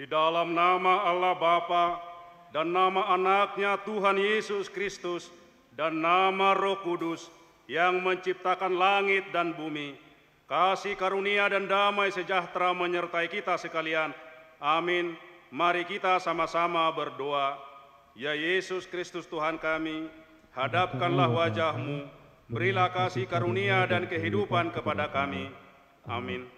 dalam nama Allah Bapa dan nama anaknya Tuhan Yesus Kristus dan nama Roh Kudus yang menciptakan langit dan bumi, kasih karunia dan damai sejahtera menyertai kita sekalian. Amin. Mari kita sama-sama berdoa. Ya Yesus Kristus Tuhan kami, hadapkanlah wajah-Mu, berilah kasih karunia dan kehidupan kepada kami. Amin.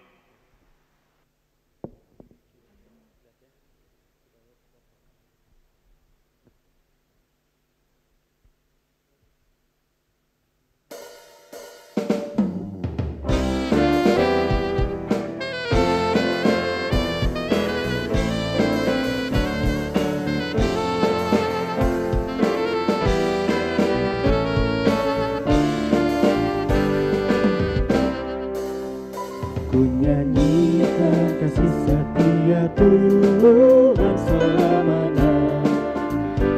Tuhan selamanya,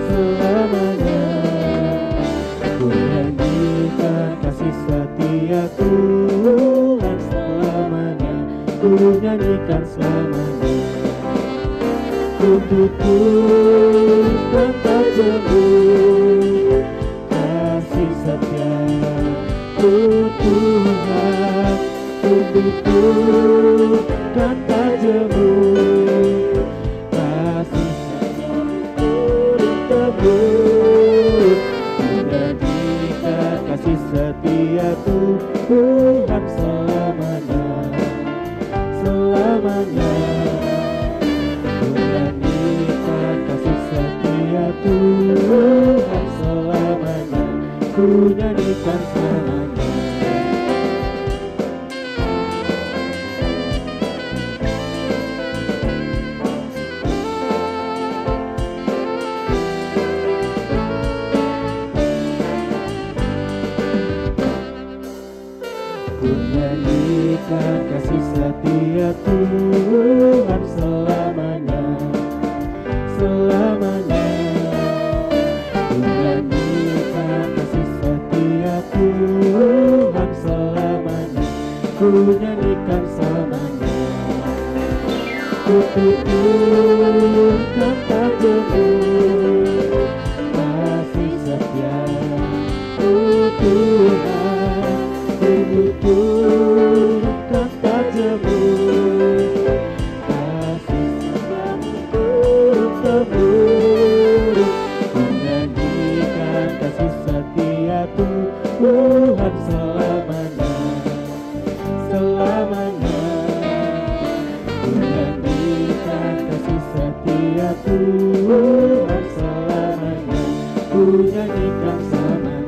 selamanya. Ku nyanyikan kasih setia Tuhan selamanya, ku nyanyikan selamanya. Ku tuturkan padamu kasih setia Tuhan, ku tuturkan padamu kasih setia Tuhan, menjadikan kasih setia Tuhan selamanya, selamanya. Menjadikan kasih setia Tuhan selamanya, ku nyanyikan selamanya. Kasih setia Tuhan selamanya, selamanya. Ku nyanyikan kasih setia Tuhan selamanya, ku nyanyikan selamanya. Ku tuturkan padamu kasih setia Tuhan, ku tuturkan padamu kasih setiamu Tuhan, menyanyikan kasih setia Tuhan selamanya, selamanya. Menyanyikan kasih setia Tuhan selamanya, ku nyanyikan selamanya.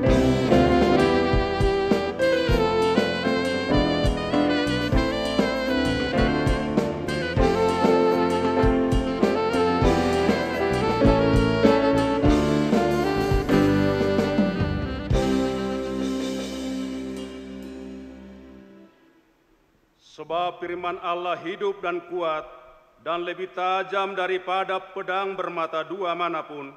Sebab firman Allah hidup dan kuat, dan lebih tajam daripada pedang bermata dua manapun.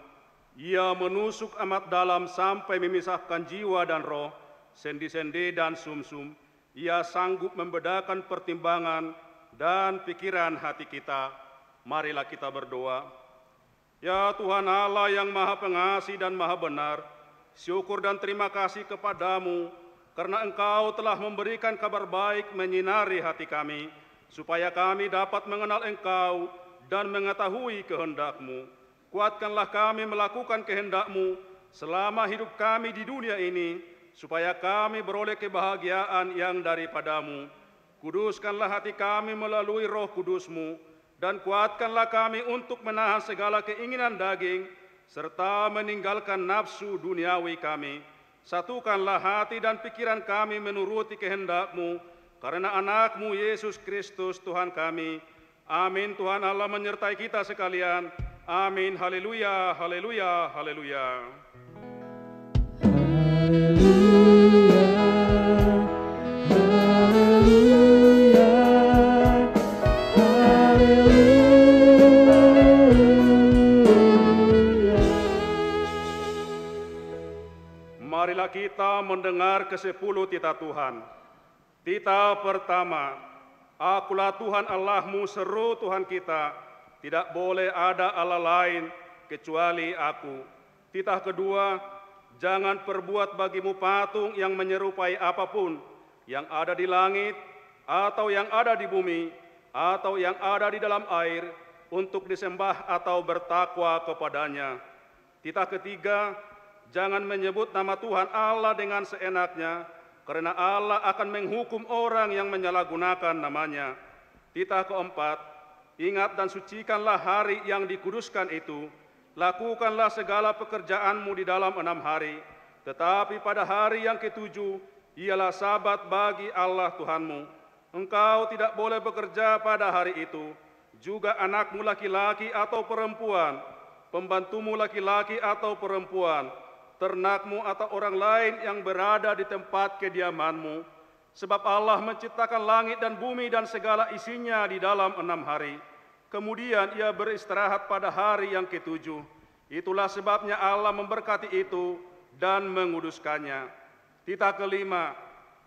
Ia menusuk amat dalam sampai memisahkan jiwa dan roh, sendi-sendi dan sumsum. Ia sanggup membedakan pertimbangan dan pikiran hati kita. Marilah kita berdoa. Ya Tuhan Allah yang Maha Pengasih dan Maha Benar, syukur dan terima kasih kepadamu, karena Engkau telah memberikan kabar baik menyinari hati kami, supaya kami dapat mengenal Engkau dan mengetahui kehendak-Mu. Kuatkanlah kami melakukan kehendak-Mu selama hidup kami di dunia ini, supaya kami beroleh kebahagiaan yang daripada-Mu. Kuduskanlah hati kami melalui Roh Kudus-Mu, dan kuatkanlah kami untuk menahan segala keinginan daging, serta meninggalkan nafsu duniawi kami. Satukanlah hati dan pikiran kami menuruti kehendak-Mu, karena anak-Mu Yesus Kristus Tuhan kami. Amin. Tuhan Allah menyertai kita sekalian. Amin. Haleluya, haleluya, haleluya. Haleluya, haleluya, haleluya. Marilah kita mendengar ke-10 titah Tuhan. Titah pertama, Akulah Tuhan Allahmu, seru Tuhan kita, tidak boleh ada Allah lain kecuali Aku. Titah kedua, jangan perbuat bagimu patung yang menyerupai apapun yang ada di langit, atau yang ada di bumi, atau yang ada di dalam air, untuk disembah atau bertakwa kepadanya. Titah ketiga, jangan menyebut nama Tuhan Allah dengan seenaknya, karena Allah akan menghukum orang yang menyalahgunakan namanya. Titah keempat, ingat dan sucikanlah hari yang dikuduskan itu. Lakukanlah segala pekerjaanmu di dalam 6 hari, tetapi pada hari yang ketujuh ialah sabat bagi Allah Tuhanmu. Engkau tidak boleh bekerja pada hari itu, juga anakmu laki-laki atau perempuan, pembantumu laki-laki atau perempuan, ternakmu atau orang lain yang berada di tempat kediamanmu. Sebab Allah menciptakan langit dan bumi dan segala isinya di dalam 6 hari. Kemudian ia beristirahat pada hari yang ketujuh. Itulah sebabnya Allah memberkati itu dan menguduskannya. Titah kelima,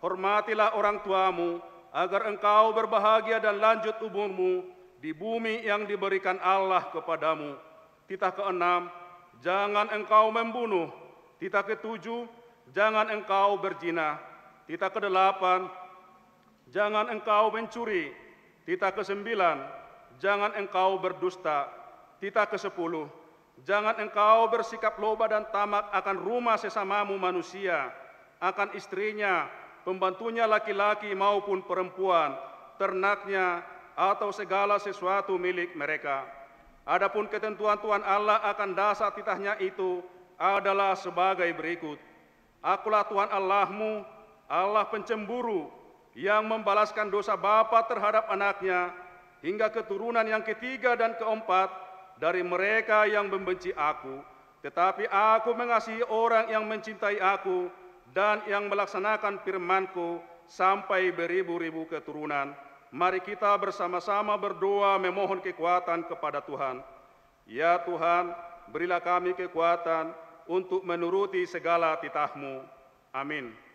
hormatilah orang tuamu, agar engkau berbahagia dan lanjut umurmu di bumi yang diberikan Allah kepadamu. Titah keenam, jangan engkau membunuh. Titah ketujuh, jangan engkau berzina. Titah kedelapan, jangan engkau mencuri. Titah kesembilan, jangan engkau berdusta. Titah kesepuluh, jangan engkau bersikap loba dan tamak akan rumah sesamamu manusia, akan istrinya, pembantunya laki-laki maupun perempuan, ternaknya, atau segala sesuatu milik mereka. Adapun ketentuan Tuhan Allah akan dasar titahnya itu adalah sebagai berikut. Akulah Tuhan Allahmu, Allah pencemburu, yang membalaskan dosa bapa terhadap anaknya, hingga keturunan yang ketiga dan keempat dari mereka yang membenci Aku. Tetapi Aku mengasihi orang yang mencintai Aku dan yang melaksanakan firman-Ku sampai beribu-ribu keturunan. Mari kita bersama-sama berdoa memohon kekuatan kepada Tuhan. Ya Tuhan, berilah kami kekuatan untuk menuruti segala titah-Mu. Amin.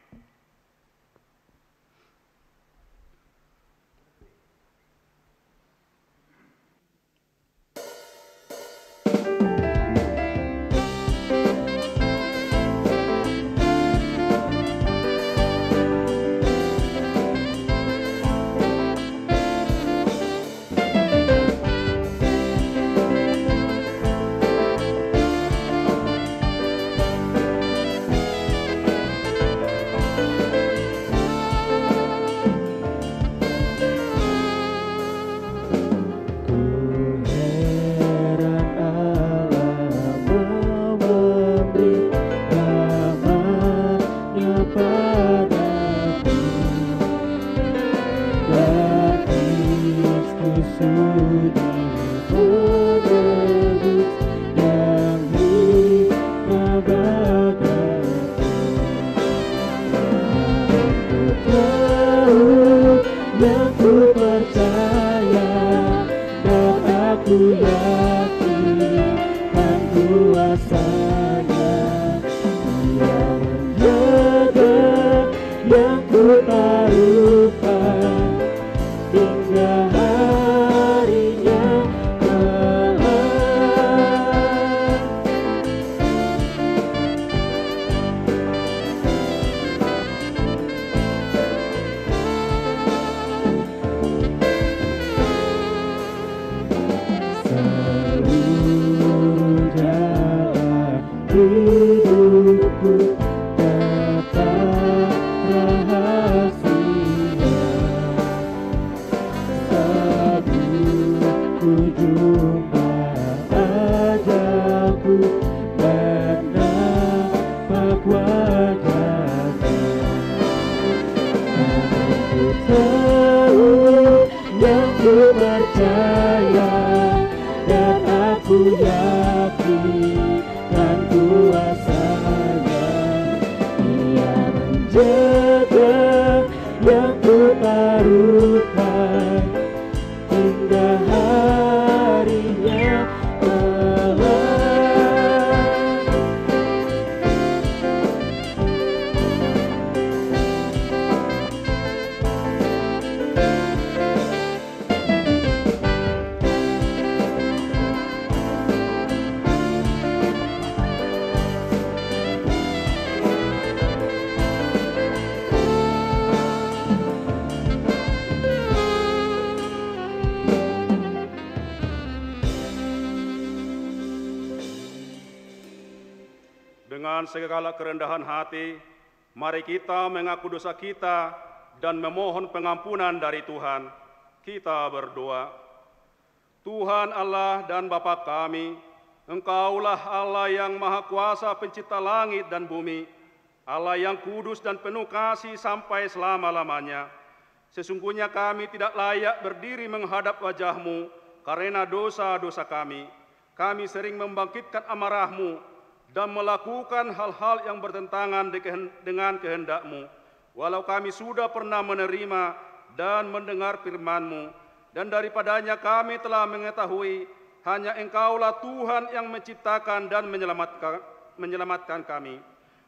Dengan segala kerendahan hati, mari kita mengaku dosa kita dan memohon pengampunan dari Tuhan. Kita berdoa. Tuhan Allah dan Bapa kami, Engkaulah Allah yang Maha Kuasa pencipta langit dan bumi, Allah yang kudus dan penuh kasih sampai selama-lamanya. Sesungguhnya kami tidak layak berdiri menghadap wajah-Mu karena dosa-dosa kami. Kami sering membangkitkan amarah-Mu dan melakukan hal-hal yang bertentangan dengan kehendak-Mu. Walau kami sudah pernah menerima dan mendengar firman-Mu, dan daripadanya kami telah mengetahui hanya Engkaulah Tuhan yang menciptakan dan menyelamatkan kami.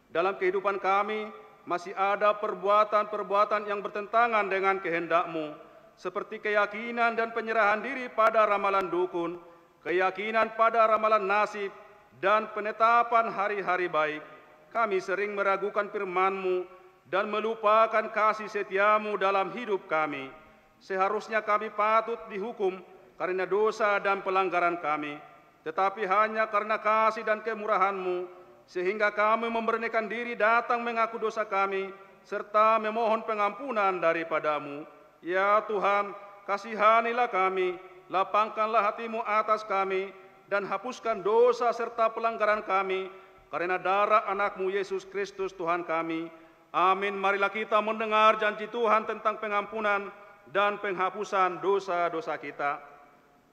Dalam kehidupan kami masih ada perbuatan-perbuatan yang bertentangan dengan kehendak-Mu, seperti keyakinan dan penyerahan diri pada ramalan dukun, keyakinan pada ramalan nasib, dan penetapan hari-hari baik. Kami sering meragukan firman-Mu dan melupakan kasih setia-Mu dalam hidup kami. Seharusnya kami patut dihukum karena dosa dan pelanggaran kami, tetapi hanya karena kasih dan kemurahan-Mu, sehingga kami memberanikan diri datang mengaku dosa kami, serta memohon pengampunan daripada-Mu. Ya Tuhan, kasihanilah kami, lapangkanlah hati-Mu atas kami, dan hapuskan dosa serta pelanggaran kami, karena darah anak-Mu Yesus Kristus Tuhan kami. Amin. Marilah kita mendengar janji Tuhan tentang pengampunan dan penghapusan dosa-dosa kita.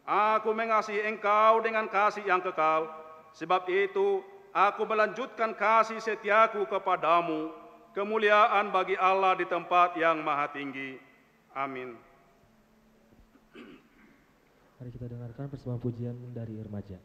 Aku mengasihi Engkau dengan kasih yang kekal, sebab itu aku melanjutkan kasih setiaku kepadamu. Kemuliaan bagi Allah di tempat yang maha tinggi. Amin. Mari kita dengarkan persembahan pujian dari remaja.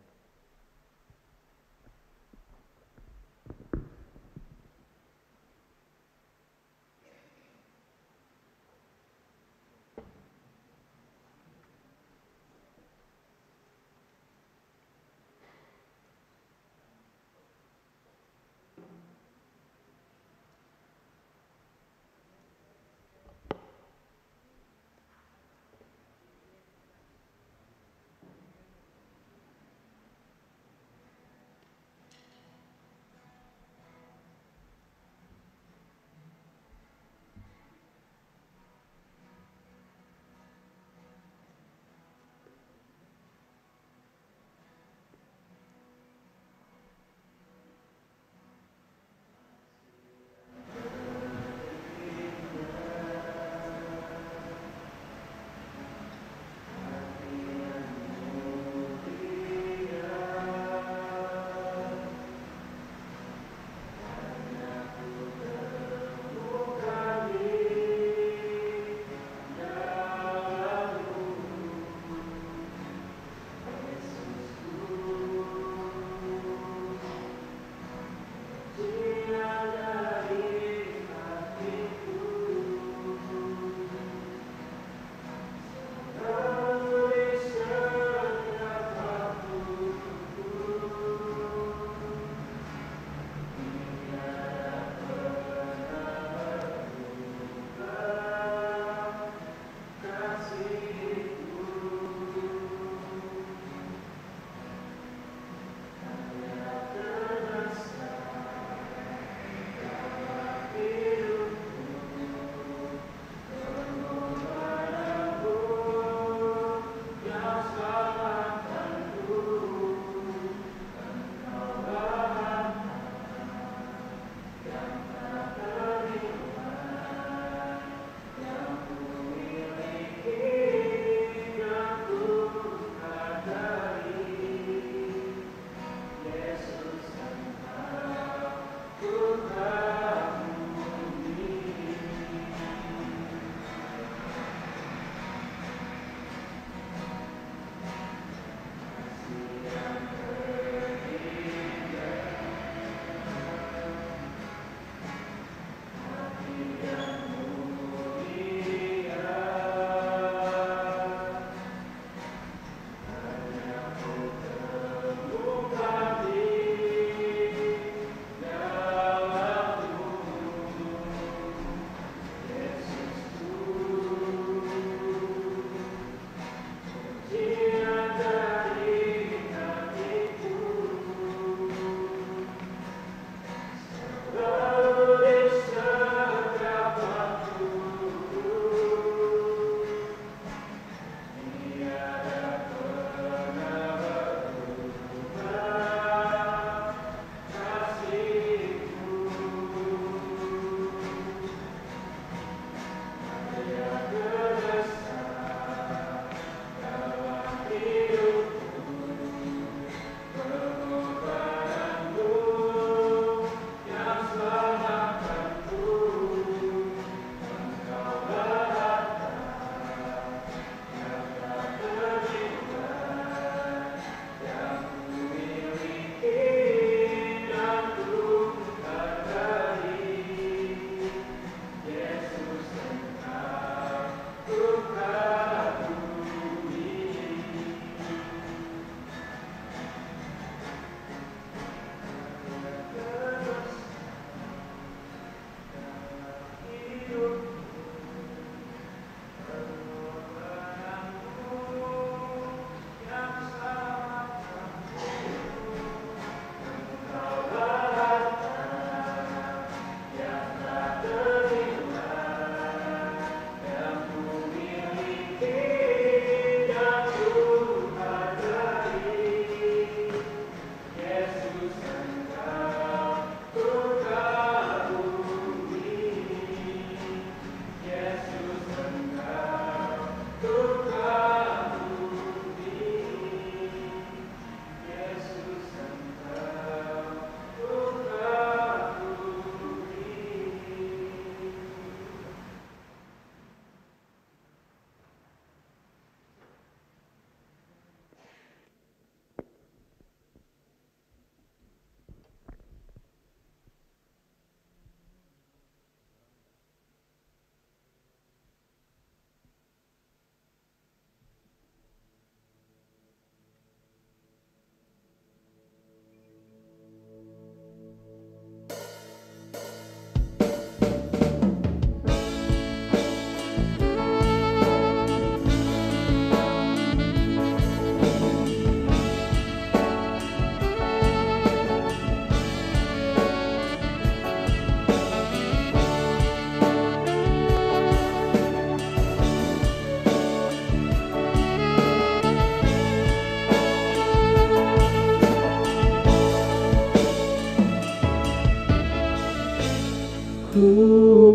Ku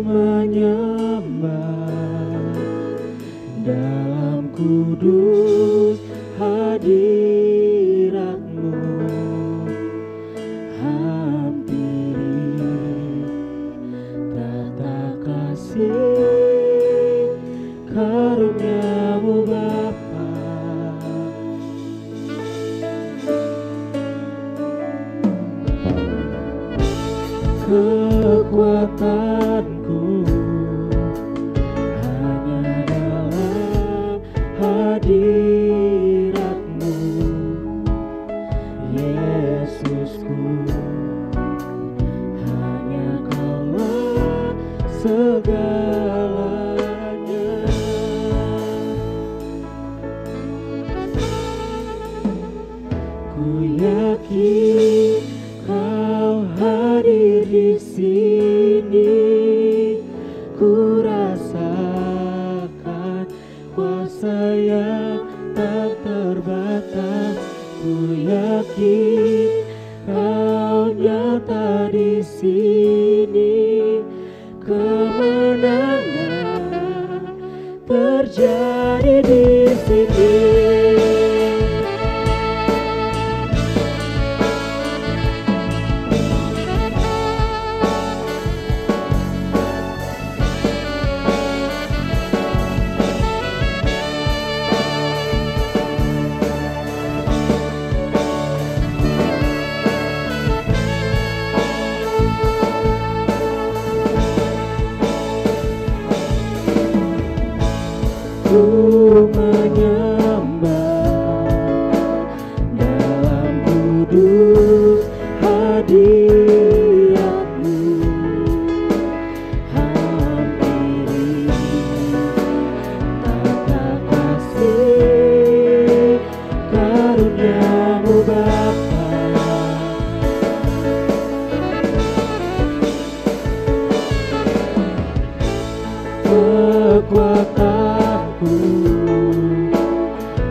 menyembah dalam kudus hadirat-Mu, hampiri tata kasih karunia-Mu Bapa. Kekuatanku hanya dalam hadirat-Mu, Yesusku. Hanya Kaulah segalanya. Ku yakin Kau hadir di sini, ku rasakan kuasa yang tak terbatas. Ku yakin Kau nyata di sini, kemenangan terjadi di sini. Ku menyembah dalam kudus hadirat-Mu, hampiri tata kasih karunia-Mu Bapa. Kekuatanku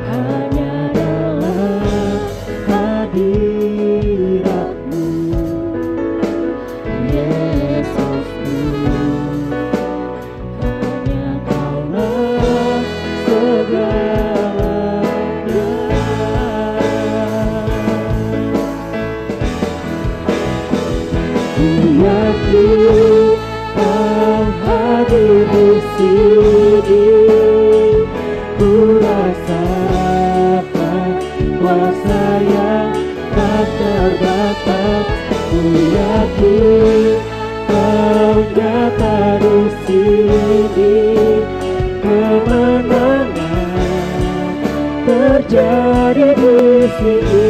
hanya dalam hadirat-Mu, Yesusku. Hanya Kaulah segalanya. Ku yakin Kau hadir di sini, ku rasakan kuasa yang tak terbatas. Ku yakin Kau nyata di sini, kemenangan terjadi di sini.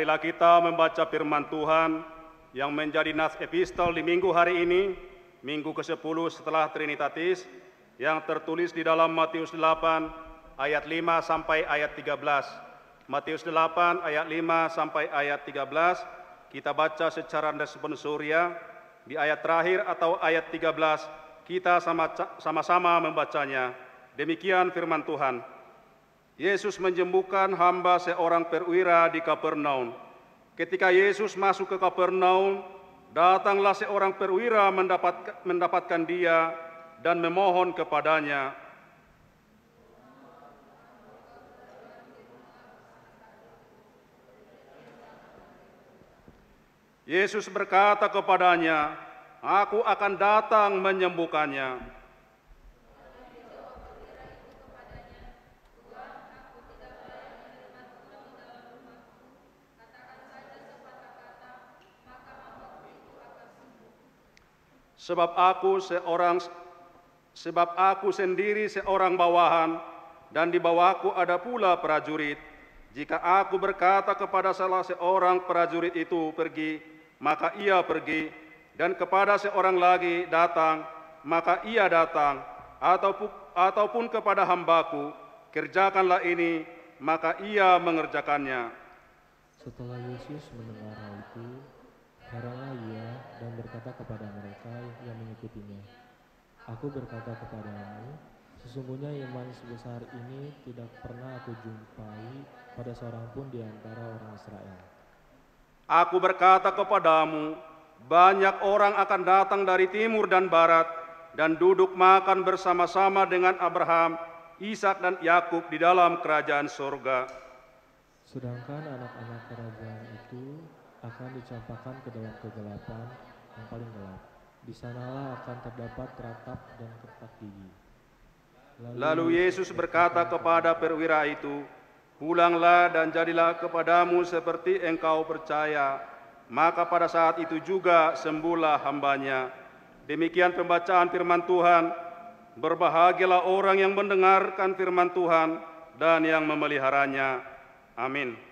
Marilah kita membaca firman Tuhan yang menjadi nas epistol di minggu hari ini, minggu ke-10 setelah Trinitatis, yang tertulis di dalam Matius 8 ayat 5 sampai ayat 13. Matius 8 ayat 5 sampai ayat 13, kita baca secara responsorial. Di ayat terakhir atau ayat 13, kita sama-sama membacanya. Demikian firman Tuhan. Yesus menyembuhkan hamba seorang perwira di Kapernaum. Ketika Yesus masuk ke Kapernaum, datanglah seorang perwira mendapatkan dia dan memohon kepadanya. Yesus berkata kepadanya, "Aku akan datang menyembuhkannya." Sebab aku sendiri seorang bawahan, dan di bawahku ada pula prajurit. Jika aku berkata kepada salah seorang prajurit itu pergi, maka ia pergi, dan kepada seorang lagi datang, maka ia datang, ataupun kepada hambaku, kerjakanlah ini, maka ia mengerjakannya. Setelah Yesus mendengar hal itu, heranlah ia dan berkata kepada mereka yang mengikutinya, "Aku berkata kepadamu, sesungguhnya iman sebesar ini tidak pernah aku jumpai pada seorang pun di antara orang Israel." Aku berkata kepadamu, banyak orang akan datang dari timur dan barat dan duduk makan bersama-sama dengan Abraham, Ishak dan Yakub di dalam kerajaan surga. Sedangkan anak-anak kerajaan itu akan dicampakkan ke dalam kegelapan yang paling gelap. Di sanalah akan terdapat ratap dan kertak gigi. Lalu Yesus berkata kepada perwira itu, "Pulanglah dan jadilah kepadamu seperti engkau percaya." Maka pada saat itu juga sembuhlah hambanya. Demikian pembacaan firman Tuhan. Berbahagialah orang yang mendengarkan firman Tuhan dan yang memeliharanya. Amin.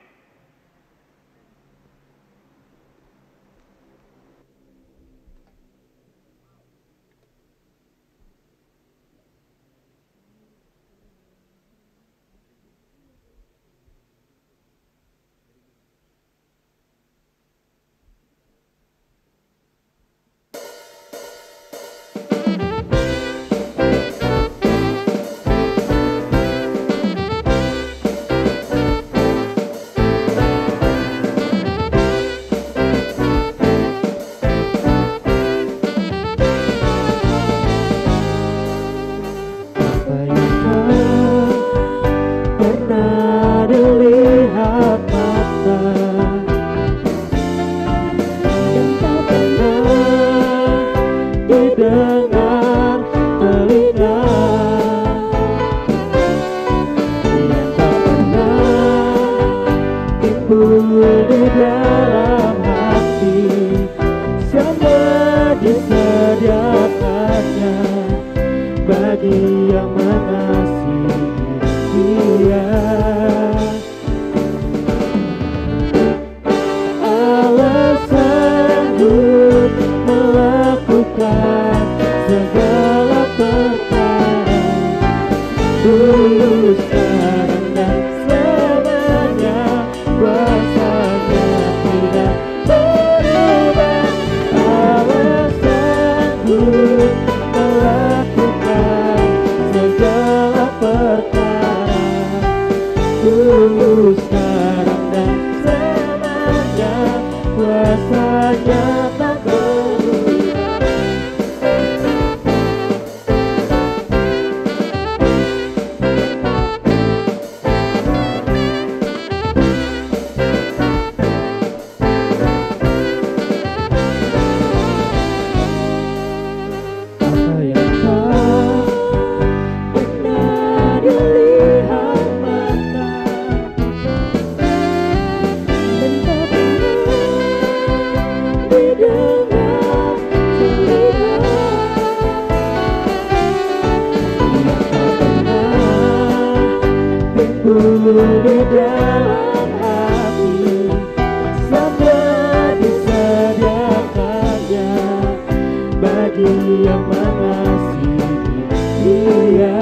yang mengasihi Dia.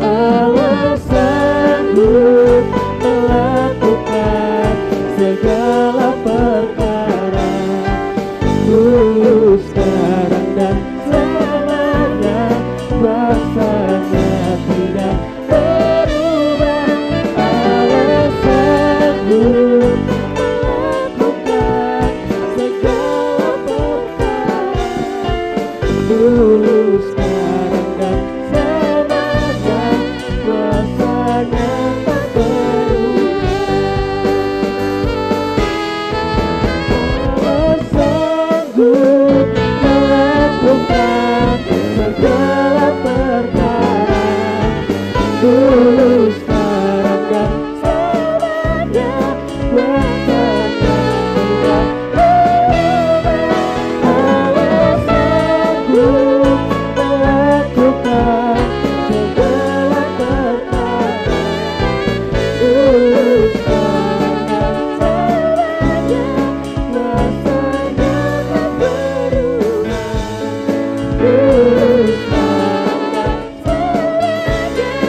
Allah sanggup melakukan segala perkara, dulu, sekarang, dan selamanya. Kuasanya tidak berubah. Allah sanggup melakukan segala perkara, dulu, sekarang, dan selamanya. Kuasanya tak berubah. Allah sanggup melakukan segala perkara, dulu, sekarang, dan selamanya. Kuasanya tidak berubah. Allah sanggup melakukan segala perkara, dulu, sekarang, dan selamanya. Kuasanya tak berubah. Dulu, sekarang, dan selamanya.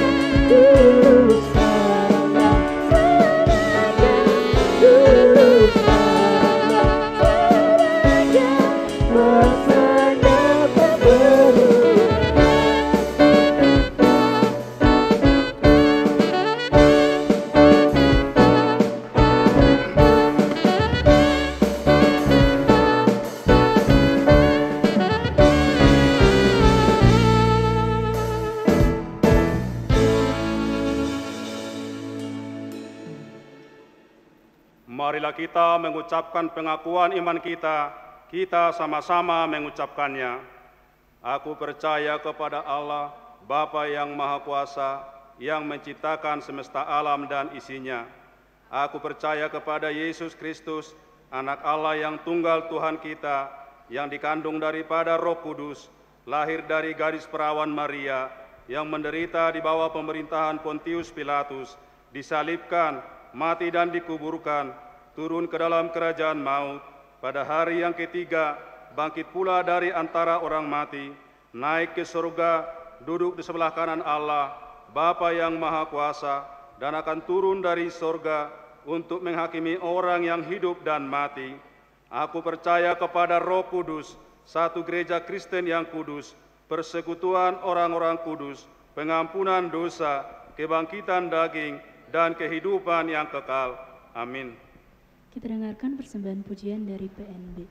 Dulu, sekarang, dan selamanya. Dulu, sekarang, dan selamanya. Kuasanya tak berubah. Marilah kita mengucapkan pengakuan iman kita, kita sama-sama mengucapkannya. Aku percaya kepada Allah, Bapa yang Maha Kuasa, yang menciptakan semesta alam dan isinya. Aku percaya kepada Yesus Kristus, Anak Allah yang tunggal Tuhan kita, yang dikandung daripada Roh Kudus, lahir dari gadis perawan Maria, yang menderita di bawah pemerintahan Pontius Pilatus, disalibkan, mati dan dikuburkan, turun ke dalam kerajaan maut, pada hari yang ketiga bangkit pula dari antara orang mati, naik ke surga, duduk di sebelah kanan Allah, Bapa yang Maha Kuasa, dan akan turun dari surga untuk menghakimi orang yang hidup dan mati. Aku percaya kepada Roh Kudus, satu gereja Kristen yang kudus, persekutuan orang-orang kudus, pengampunan dosa, kebangkitan daging, dan kehidupan yang kekal. Amin. Kita dengarkan persembahan pujian dari PNB.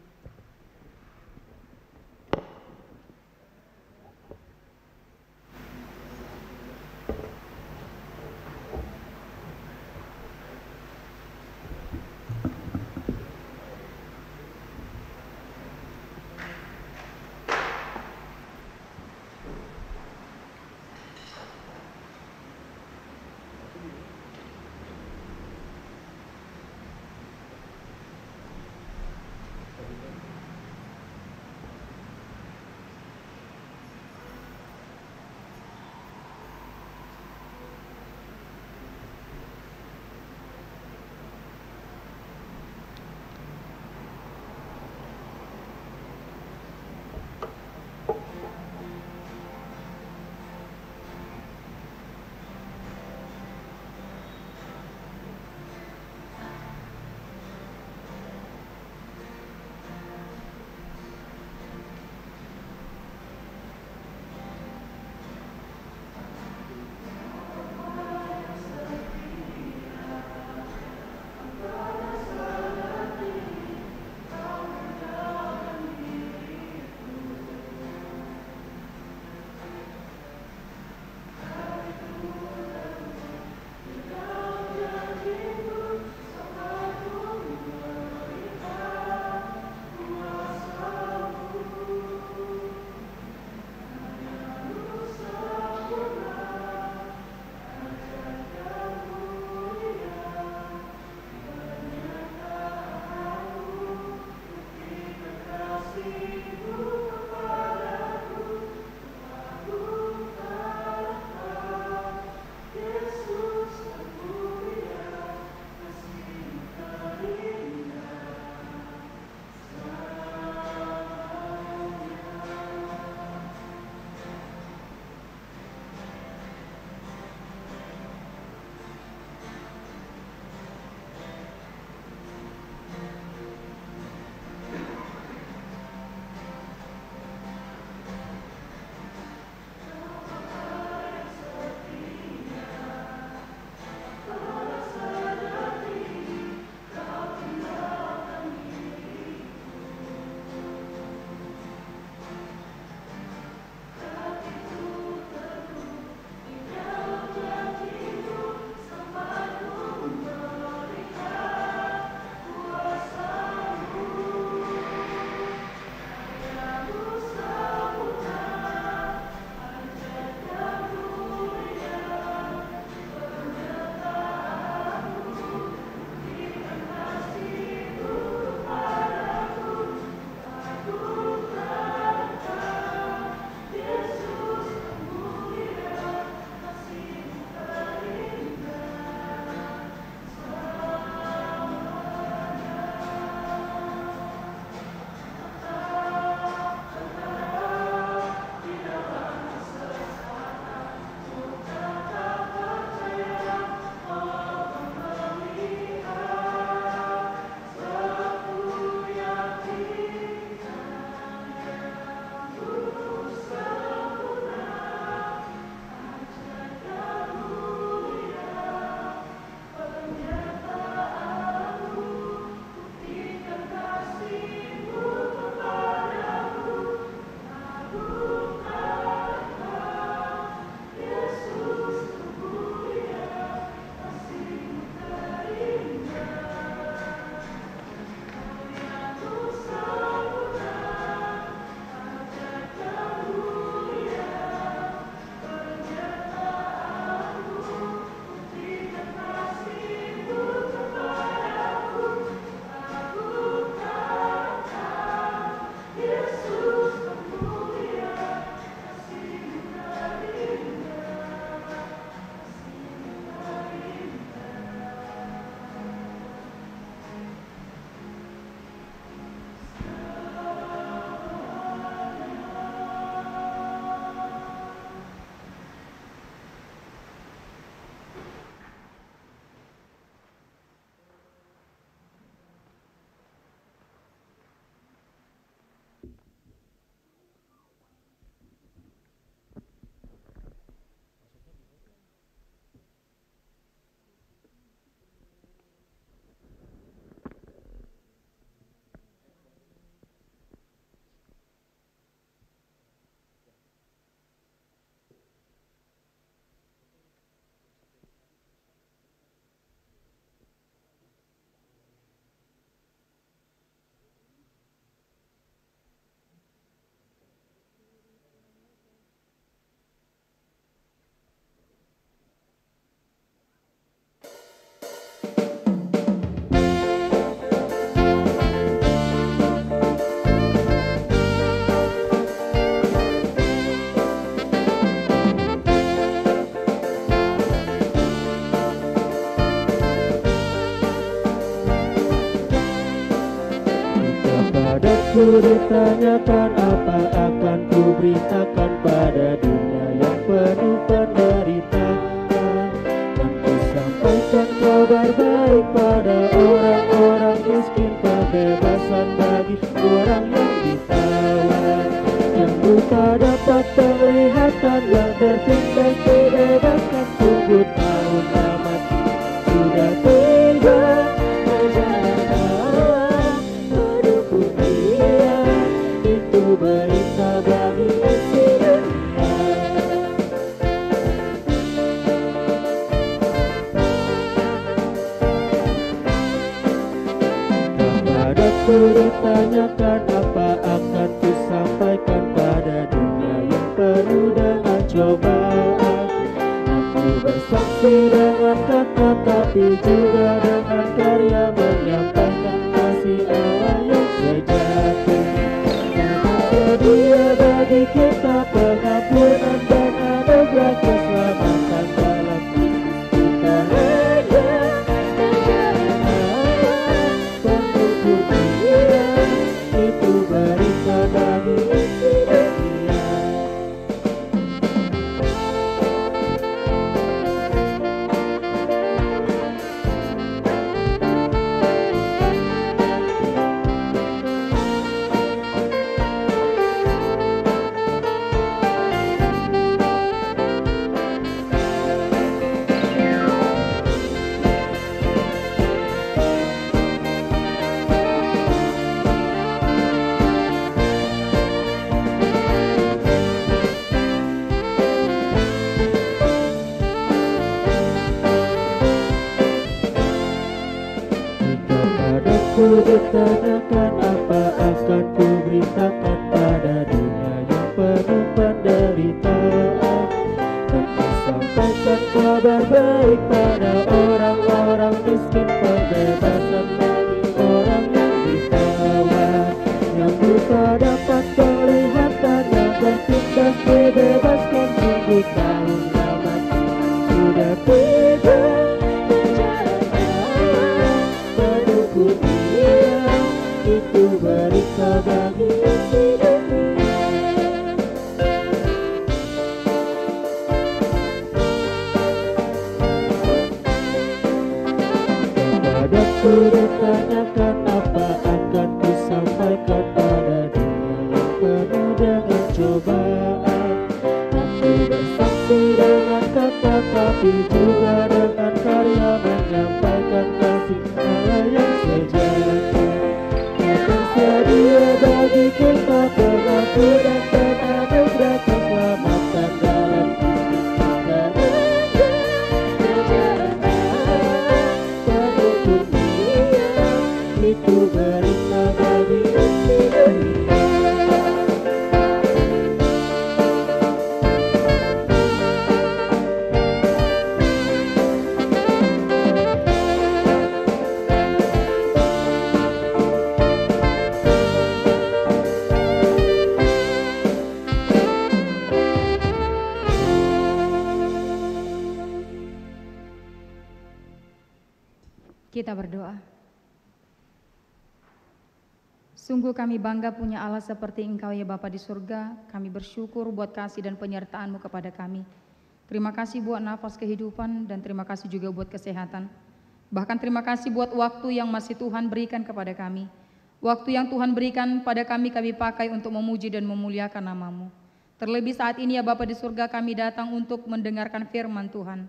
ditanyakan, apa akan ku beritakan pada dunia yang penuh penderitaan? Dan ku sampaikan kabar baik pada orang-orang miskin, pembebasan bagi orang yang ditawan, yang buta dapat penglihatan, yang tertindas dibebaskan. Sungguh tahun amat sudah tiba, perjalanan menuju dunia, itu berita bagi isi dunia. Kepadaku ditanyakan, apa akan ku sampaikan pada dunia yang penuh dengan cobaan? Aku bersaksi dengan kata, tapi juga dengan karya, menyampaikan kasih Allah yang sejati. Yang sedia bagi kita pengampunan dan anugerah keselamatan dalam kita hanya perjalanan penuh dunia, itu berita bagi isi dunia. Kepadaku ditanyakan, apa akan ku beritakan pada dunia yang penuh penderitaan? Dan ku sampaikan kabar baik pada orang-orang miskin, pembebasan bagi orang yang ditawan, yang buta dapat penglihatan, yang tertindas dibebaskan. Sungguh tahun amat sudah tiba, itu berita bagi isi dunia. Kepadaku ditanyakan, apa akan ku sampaikan pada dunia yang penuh dengan cobaan? Aku bersaksi dengan kata, tapi juga dengan karya, menyampaikan kasih Allah yang sejati. Tersedia bagi kita pengampunan dan anugerah keselamatan dalam kita hanya perjalanan penuh dunia, itu berita bagi isi dunia. Kita berdoa. Sungguh kami bangga punya Allah seperti Engkau ya Bapa di surga. Kami bersyukur buat kasih dan penyertaan-Mu kepada kami. Terima kasih buat nafas kehidupan dan terima kasih juga buat kesehatan. Bahkan terima kasih buat waktu yang masih Tuhan berikan kepada kami. Waktu yang Tuhan berikan pada kami pakai untuk memuji dan memuliakan nama-Mu. Terlebih saat ini ya Bapa di surga, kami datang untuk mendengarkan firman Tuhan.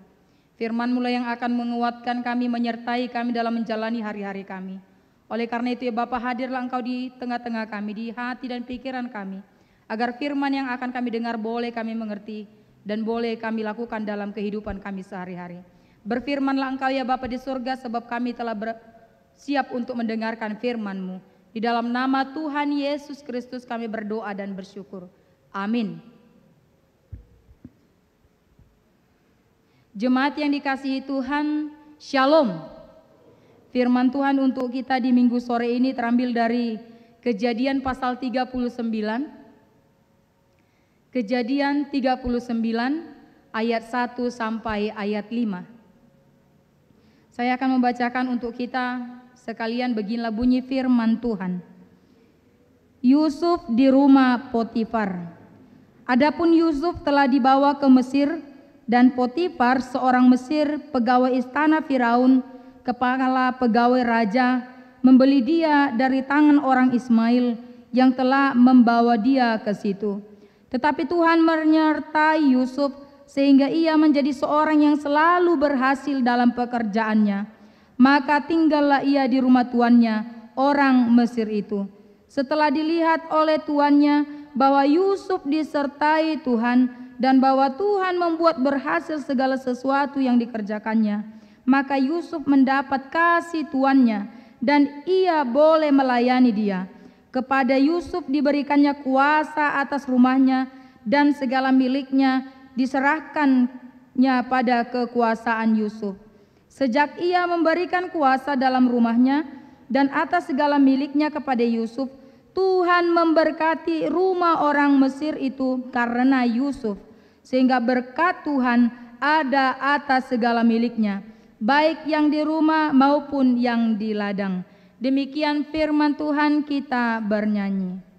Firman-Mu lah yang akan menguatkan kami, menyertai kami dalam menjalani hari-hari kami. Oleh karena itu ya Bapa, hadirlah Engkau di tengah-tengah kami, di hati dan pikiran kami, agar firman yang akan kami dengar boleh kami mengerti dan boleh kami lakukan dalam kehidupan kami sehari-hari. Berfirmanlah Engkau ya Bapa di surga, sebab kami telah siap untuk mendengarkan firman-Mu. Di dalam nama Tuhan Yesus Kristus kami berdoa dan bersyukur. Amin. Jemaat yang dikasihi Tuhan, Shalom. Firman Tuhan untuk kita di minggu sore ini terambil dari Kejadian pasal 39. Kejadian 39 ayat 1 sampai ayat 5. Saya akan membacakan untuk kita sekalian, beginilah bunyi firman Tuhan. Yusuf di rumah Potifar. Adapun Yusuf telah dibawa ke Mesir, dan Potifar seorang Mesir, pegawai istana Firaun, kepala pegawai raja, membeli dia dari tangan orang Ismail yang telah membawa dia ke situ. Tetapi Tuhan menyertai Yusuf sehingga ia menjadi seorang yang selalu berhasil dalam pekerjaannya. Maka tinggallah ia di rumah tuannya, orang Mesir itu. Setelah dilihat oleh tuannya bahwa Yusuf disertai Tuhan dan bahwa Tuhan membuat berhasil segala sesuatu yang dikerjakannya, maka Yusuf mendapat kasih tuannya dan ia boleh melayani dia. Kepada Yusuf diberikannya kuasa atas rumahnya dan segala miliknya diserahkannya pada kekuasaan Yusuf. Sejak ia memberikan kuasa dalam rumahnya dan atas segala miliknya kepada Yusuf, Tuhan memberkati rumah orang Mesir itu karena Yusuf, sehingga berkat Tuhan ada atas segala miliknya, baik yang di rumah maupun yang di ladang. Demikian firman Tuhan, kita bernyanyi.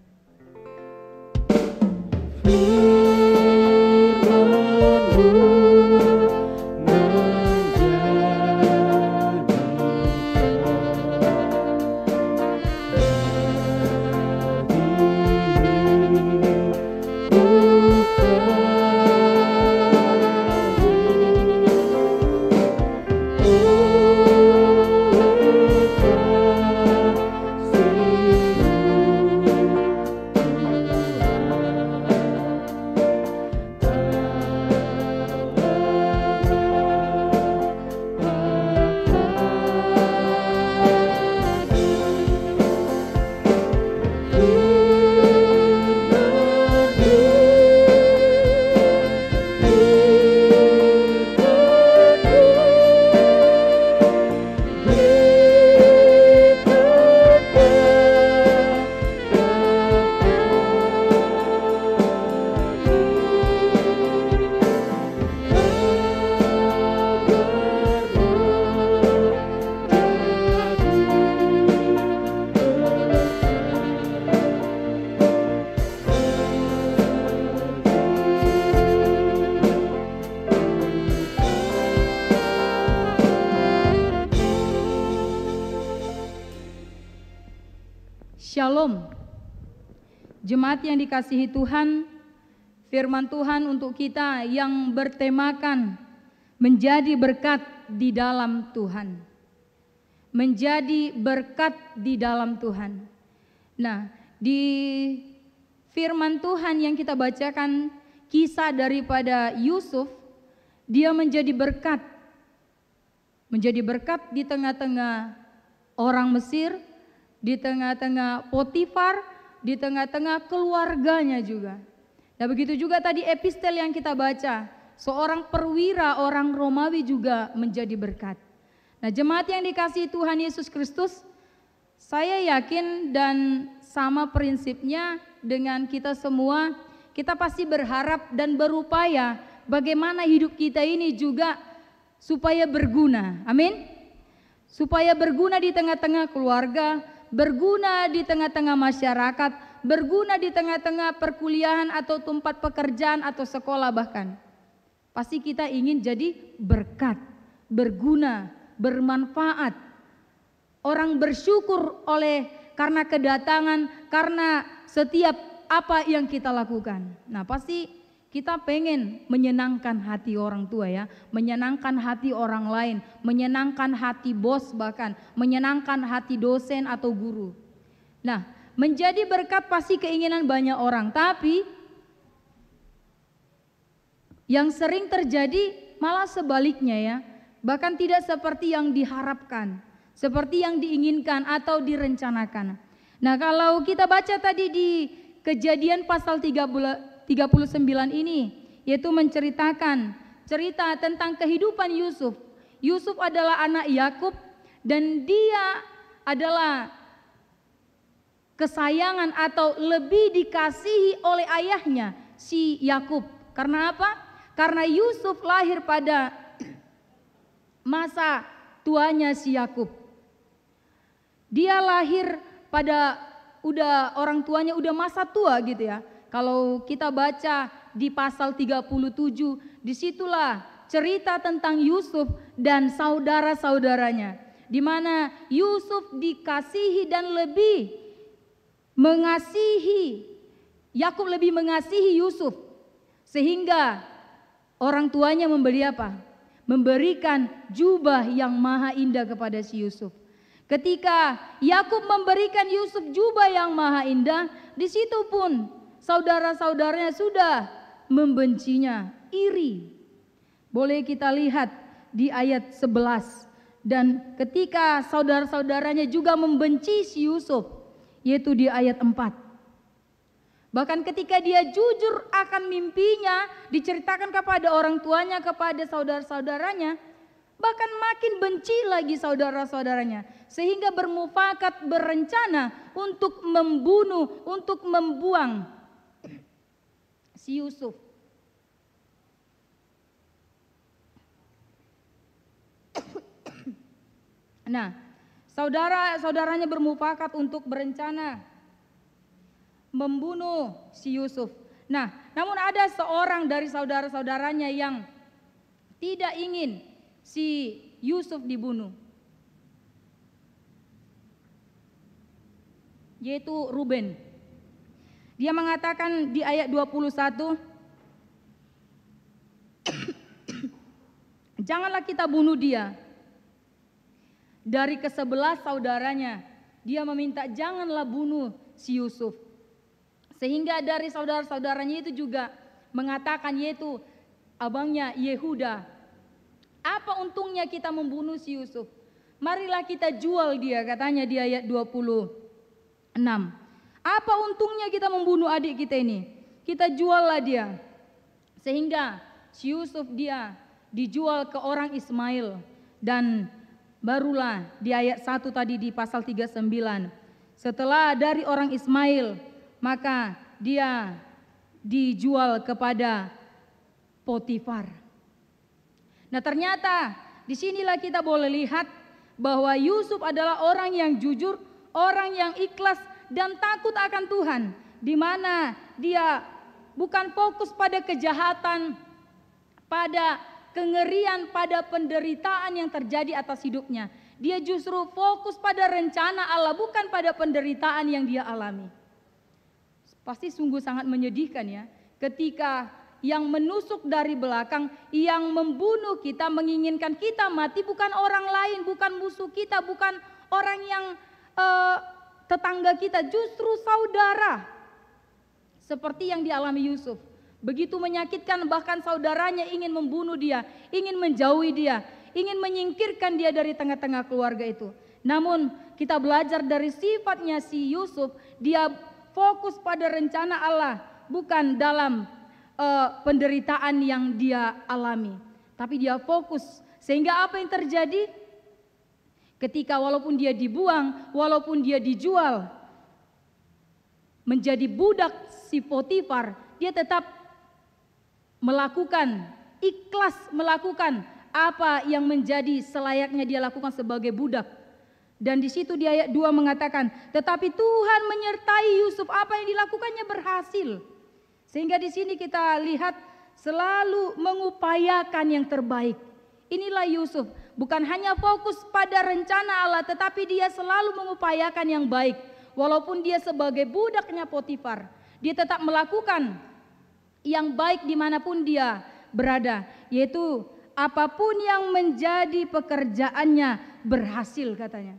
Shalom. Jemaat yang dikasihi Tuhan, firman Tuhan untuk kita yang bertemakan menjadi berkat di dalam Tuhan. Menjadi berkat di dalam Tuhan. Nah, di firman Tuhan yang kita bacakan kisah daripada Yusuf, dia menjadi berkat. Menjadi berkat di tengah-tengah orang Mesir, di tengah-tengah Potifar, di tengah-tengah keluarganya juga. Nah, begitu juga tadi epistel yang kita baca, seorang perwira orang Romawi juga menjadi berkat. Nah, jemaat yang dikasihi Tuhan Yesus Kristus, saya yakin dan sama prinsipnya dengan kita semua, kita pasti berharap dan berupaya bagaimana hidup kita ini juga supaya berguna. Amin. Supaya berguna di tengah-tengah keluarga, berguna di tengah-tengah masyarakat, berguna di tengah-tengah perkuliahan atau tempat pekerjaan atau sekolah bahkan. Pasti kita ingin jadi berkat, berguna, bermanfaat. Orang bersyukur karena kedatangan, karena setiap apa yang kita lakukan. Nah, pasti kita pengen menyenangkan hati orang tua ya, menyenangkan hati orang lain, menyenangkan hati bos bahkan, menyenangkan hati dosen atau guru. Nah, menjadi berkat pasti keinginan banyak orang, tapi yang sering terjadi malah sebaliknya ya, bahkan tidak seperti yang diharapkan, seperti yang diinginkan atau direncanakan. Nah, kalau kita baca tadi di Kejadian pasal 39 ini, yaitu menceritakan cerita tentang kehidupan Yusuf. Yusuf adalah anak Yakub dan dia adalah kesayangan atau lebih dikasihi oleh ayahnya si Yakub. Karena apa? Karena Yusuf lahir pada masa tuanya si Yakub. Dia lahir pada orang tuanya udah masa tua gitu ya. Kalau kita baca di pasal 37, disitulah cerita tentang Yusuf dan saudara-saudaranya, di mana Yusuf dikasihi dan lebih mengasihi, Yakub lebih mengasihi Yusuf, sehingga orang tuanya memberi apa? Memberikan jubah yang maha indah kepada si Yusuf. Ketika Yakub memberikan Yusuf jubah yang maha indah, di situ pun saudara-saudaranya sudah membencinya, iri. Boleh kita lihat di ayat 11. Dan ketika saudara-saudaranya juga membenci si Yusuf, yaitu di ayat 4. Bahkan ketika dia jujur akan mimpinya, diceritakan kepada orang tuanya, kepada saudara-saudaranya, bahkan makin benci lagi saudara-saudaranya, sehingga bermufakat, berencana untuk membunuh, untuk membuang si Yusuf. Nah, saudara-saudaranya bermufakat untuk berencana membunuh si Yusuf. Nah, namun ada seorang dari saudara-saudaranya yang tidak ingin si Yusuf dibunuh, yaitu Ruben. Dia mengatakan di ayat 21, janganlah kita bunuh dia. Dari ke-11 saudaranya, dia meminta janganlah bunuh si Yusuf. Sehingga dari saudara-saudaranya itu juga mengatakan, yaitu abangnya Yehuda, apa untungnya kita membunuh si Yusuf? Marilah kita jual dia, katanya di ayat 26. Apa untungnya kita membunuh adik kita ini? Kita juallah dia. Sehingga si Yusuf dia dijual ke orang Ismail. Dan barulah di ayat 1 tadi di pasal 39. Setelah dari orang Ismail, maka dia dijual kepada Potifar. Nah, ternyata disinilah kita boleh lihat bahwa Yusuf adalah orang yang jujur, orang yang ikhlas dan takut akan Tuhan, di mana dia bukan fokus pada kejahatan, pada kengerian, pada penderitaan yang terjadi atas hidupnya. Dia justru fokus pada rencana Allah, bukan pada penderitaan yang dia alami. Pasti sungguh sangat menyedihkan ya, ketika yang menusuk dari belakang, yang membunuh kita, menginginkan kita mati bukan orang lain, bukan musuh kita, bukan orang yang tetangga kita, justru saudara. Seperti yang dialami Yusuf. Begitu menyakitkan, bahkan saudaranya ingin membunuh dia, ingin menjauhi dia, ingin menyingkirkan dia dari tengah-tengah keluarga itu. Namun kita belajar dari sifatnya si Yusuf, dia fokus pada rencana Allah, bukan dalam penderitaan yang dia alami. Tapi dia fokus, sehingga apa yang terjadi? Ketika walaupun dia dibuang, walaupun dia dijual menjadi budak si Potifar, dia tetap melakukan, ikhlas melakukan apa yang menjadi selayaknya dia lakukan sebagai budak. Dan di situ di ayat 2 mengatakan, tetapi Tuhan menyertai Yusuf, apa yang dilakukannya berhasil. Sehingga di sini kita lihat selalu mengupayakan yang terbaik. Inilah Yusuf, bukan hanya fokus pada rencana Allah, tetapi dia selalu mengupayakan yang baik. Walaupun dia sebagai budaknya Potifar, dia tetap melakukan yang baik dimanapun dia berada, yaitu apapun yang menjadi pekerjaannya berhasil, katanya.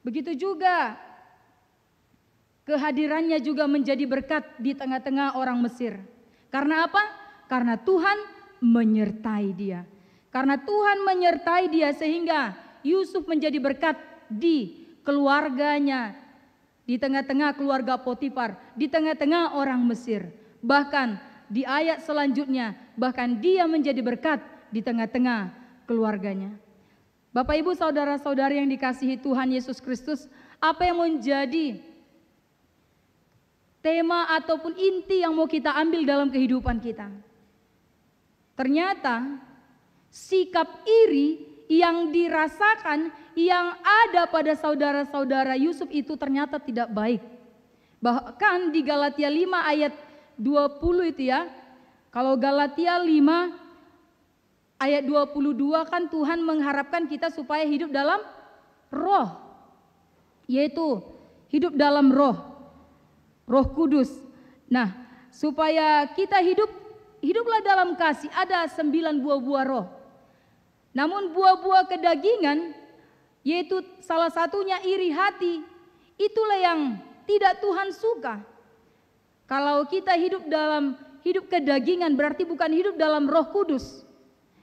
Begitu juga kehadirannya juga menjadi berkat di tengah-tengah orang Mesir. Karena apa? Karena Tuhan menyertai dia. Karena Tuhan menyertai dia sehingga Yusuf menjadi berkat di keluarganya, di tengah-tengah keluarga Potifar, di tengah-tengah orang Mesir. Bahkan di ayat selanjutnya, bahkan dia menjadi berkat di tengah-tengah keluarganya. Bapak Ibu saudara-saudari yang dikasihi Tuhan Yesus Kristus, apa yang menjadi tema ataupun inti yang mau kita ambil dalam kehidupan kita? Ternyata sikap iri yang dirasakan, yang ada pada saudara-saudara Yusuf itu ternyata tidak baik. Bahkan di Galatia 5 ayat 20 itu ya, kalau Galatia 5 ayat 22 kan Tuhan mengharapkan kita supaya hidup dalam roh, yaitu hidup dalam Roh Kudus. Nah, supaya kita hiduplah dalam kasih, ada 9 buah-buah roh. Namun buah-buah kedagingan, yaitu salah satunya iri hati, itulah yang tidak Tuhan suka. Kalau kita hidup kedagingan berarti bukan hidup dalam Roh Kudus,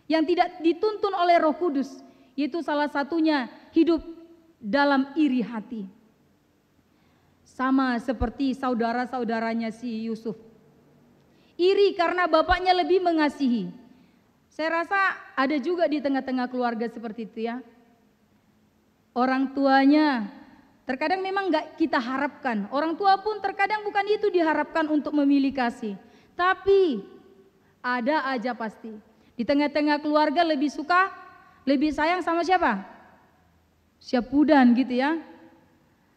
yang tidak dituntun oleh Roh Kudus, yaitu salah satunya hidup dalam iri hati. Sama seperti saudara-saudaranya si Yusuf. Iri karena bapaknya lebih mengasihi. Saya rasa ada juga di tengah-tengah keluarga seperti itu ya. Orang tuanya terkadang memang gak kita harapkan. Orang tua pun terkadang bukan itu diharapkan untuk memilih kasih. Tapi ada aja pasti. Di tengah-tengah keluarga lebih suka, lebih sayang sama siapa? Syapudan gitu ya.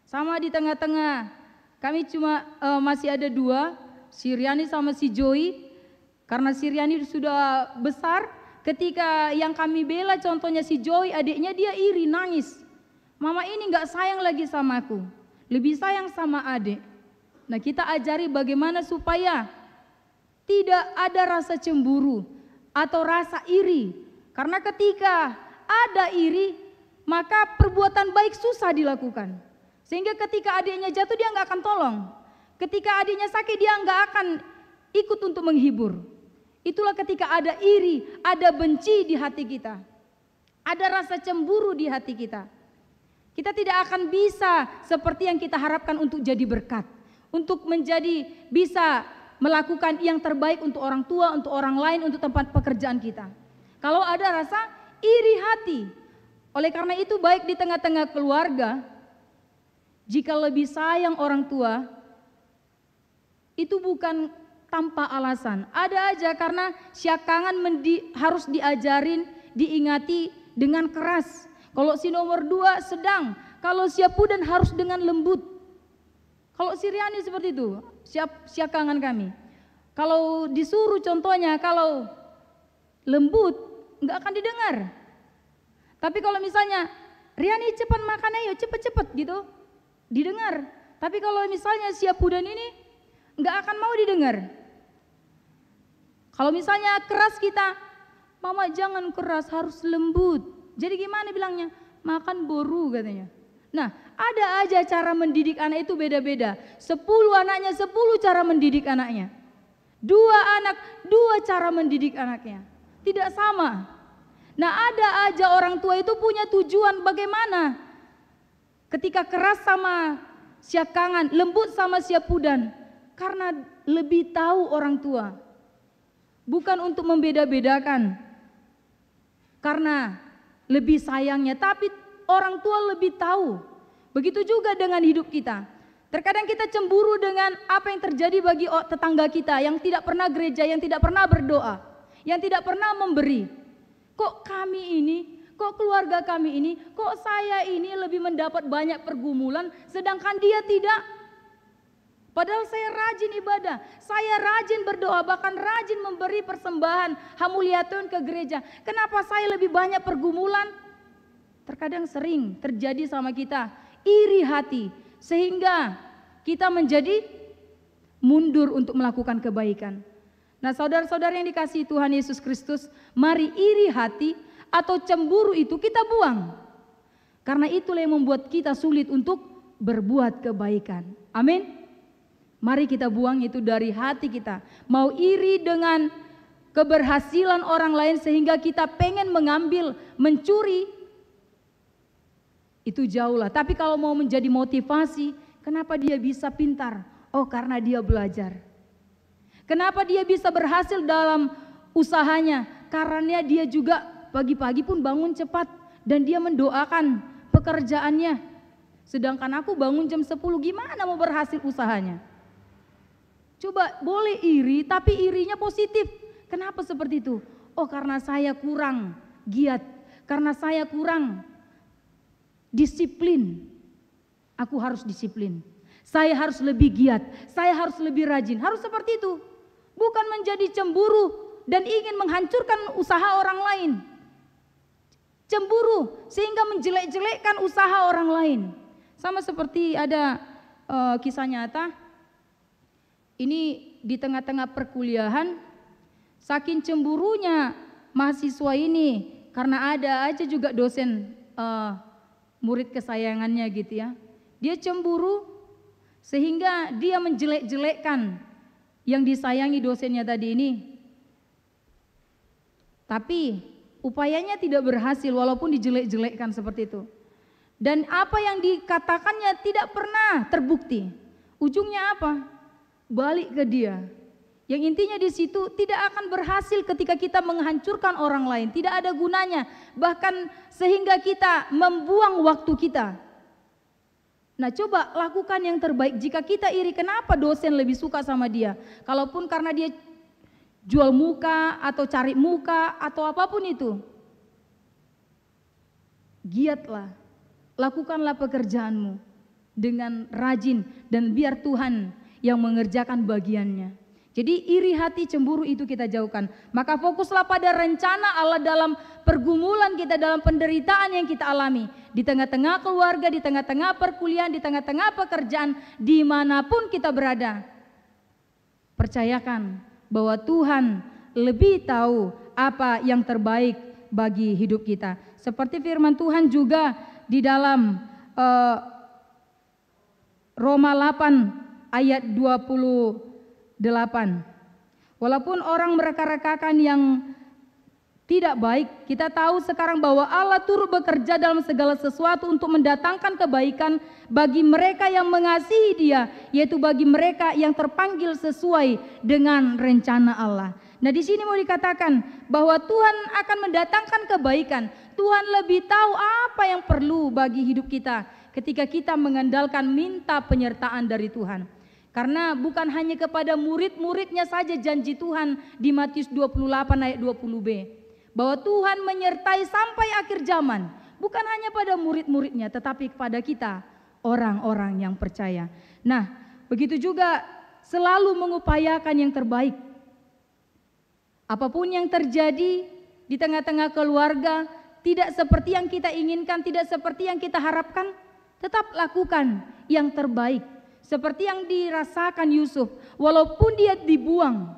Sama di tengah-tengah kami cuma masih ada 2, si Riani sama si Joy. Karena si Riani sudah besar, ketika yang kami bela contohnya si Joy, adiknya dia iri, nangis. Mama ini gak sayang lagi sama aku, lebih sayang sama adik. Nah, kita ajari bagaimana supaya tidak ada rasa cemburu atau rasa iri. Karena ketika ada iri, maka perbuatan baik susah dilakukan. Sehingga ketika adiknya jatuh dia gak akan tolong. Ketika adiknya sakit dia gak akan ikut untuk menghibur. Itulah ketika ada iri, ada benci di hati kita. Ada rasa cemburu di hati kita. Kita tidak akan bisa seperti yang kita harapkan untuk jadi berkat. Untuk menjadi bisa melakukan yang terbaik untuk orang tua, untuk orang lain, untuk tempat pekerjaan kita. Kalau ada rasa iri hati. Oleh karena itu baik di tengah-tengah keluarga, jika lebih sayang orang tua, itu bukan tanpa alasan. Ada aja karena syakangan harus diajarin, diingati dengan keras. Kalau si nomor 2 sedang, kalau si Apudan harus dengan lembut. Kalau si Riani seperti itu, syakangan kami. Kalau disuruh contohnya, kalau lembut, enggak akan didengar. Tapi kalau misalnya, Riani cepat makan ayo, cepet-cepet gitu, didengar. Tapi kalau misalnya si Apudan ini, enggak akan mau didengar. Kalau misalnya keras kita, mama jangan keras, harus lembut. Jadi gimana bilangnya? Makan boru katanya. Nah, ada aja cara mendidik anak itu beda-beda. 10 anaknya 10 cara mendidik anaknya. 2 anak 2 cara mendidik anaknya. Tidak sama. Nah, ada aja orang tua itu punya tujuan bagaimana. Ketika keras sama syakangan, lembut sama Syapudan. Karena lebih tahu orang tua. Bukan untuk membeda-bedakan. Karena lebih sayangnya, tapi orang tua lebih tahu. Begitu juga dengan hidup kita. Terkadang kita cemburu dengan apa yang terjadi bagi tetangga kita yang tidak pernah gereja, yang tidak pernah berdoa, yang tidak pernah memberi. Kok kami ini, kok keluarga kami ini, kok saya ini lebih mendapat banyak pergumulan sedangkan dia tidak? Padahal saya rajin ibadah, saya rajin berdoa, bahkan rajin memberi persembahan hamuliatun ke gereja. Kenapa saya lebih banyak pergumulan? Terkadang sering terjadi sama kita iri hati, sehingga kita menjadi mundur untuk melakukan kebaikan. Nah, saudara-saudara yang dikasihi Tuhan Yesus Kristus, mari iri hati atau cemburu itu kita buang. Karena itulah yang membuat kita sulit untuk berbuat kebaikan. Amin. Mari kita buang itu dari hati kita. Mau iri dengan keberhasilan orang lain sehingga kita pengen mengambil, mencuri, itu jauh lah. Tapi kalau mau menjadi motivasi, kenapa dia bisa pintar? Oh, karena dia belajar. Kenapa dia bisa berhasil dalam usahanya? Karena dia juga pagi-pagi pun bangun cepat dan dia mendoakan pekerjaannya. Sedangkan aku bangun jam 10, gimana mau berhasil usahanya? Coba boleh iri, tapi irinya positif. Kenapa seperti itu? Oh, karena saya kurang giat, karena saya kurang disiplin. Aku harus disiplin. Saya harus lebih giat, saya harus lebih rajin. Harus seperti itu. Bukan menjadi cemburu dan ingin menghancurkan usaha orang lain. Cemburu sehingga menjelek-jelekkan usaha orang lain. Sama seperti ada kisah nyata. Ini di tengah-tengah perkuliahan, saking cemburunya mahasiswa ini, karena ada aja juga dosen murid kesayangannya gitu ya. Dia cemburu sehingga dia menjelek-jelekkan yang disayangi dosennya tadi ini. Tapi upayanya tidak berhasil walaupun dijelek-jelekkan seperti itu. Dan apa yang dikatakannya tidak pernah terbukti. Ujungnya apa? Balik ke dia. Yang intinya di situ tidak akan berhasil ketika kita menghancurkan orang lain. Tidak ada gunanya. Bahkan sehingga kita membuang waktu kita. Nah, coba lakukan yang terbaik. Jika kita iri, kenapa dosen lebih suka sama dia? Kalaupun karena dia jual muka atau cari muka atau apapun itu. Giatlah. Lakukanlah pekerjaanmu dengan rajin dan biar Tuhan yang mengerjakan bagiannya. Jadi iri hati, cemburu itu kita jauhkan. Maka fokuslah pada rencana Allah dalam pergumulan kita, dalam penderitaan yang kita alami. Di tengah-tengah keluarga, di tengah-tengah perkuliahan, di tengah-tengah pekerjaan, dimanapun kita berada. Percayakan bahwa Tuhan lebih tahu apa yang terbaik bagi hidup kita. Seperti firman Tuhan juga di dalam Roma 8 ayat 28. Walaupun orang mereka-rekakan yang tidak baik, kita tahu sekarang bahwa Allah turut bekerja dalam segala sesuatu untuk mendatangkan kebaikan bagi mereka yang mengasihi Dia, yaitu bagi mereka yang terpanggil sesuai dengan rencana Allah. Nah, di sini mau dikatakan bahwa Tuhan akan mendatangkan kebaikan. Tuhan lebih tahu apa yang perlu bagi hidup kita ketika kita mengandalkan minta penyertaan dari Tuhan. Karena bukan hanya kepada murid-muridnya saja janji Tuhan di Matius 28 ayat 20b. Bahwa Tuhan menyertai sampai akhir zaman. Bukan hanya pada murid-muridnya tetapi kepada kita orang-orang yang percaya. Nah, begitu juga selalu mengupayakan yang terbaik. Apapun yang terjadi di tengah-tengah keluarga, tidak seperti yang kita inginkan, tidak seperti yang kita harapkan, tetap lakukan yang terbaik. Seperti yang dirasakan Yusuf, walaupun dia dibuang,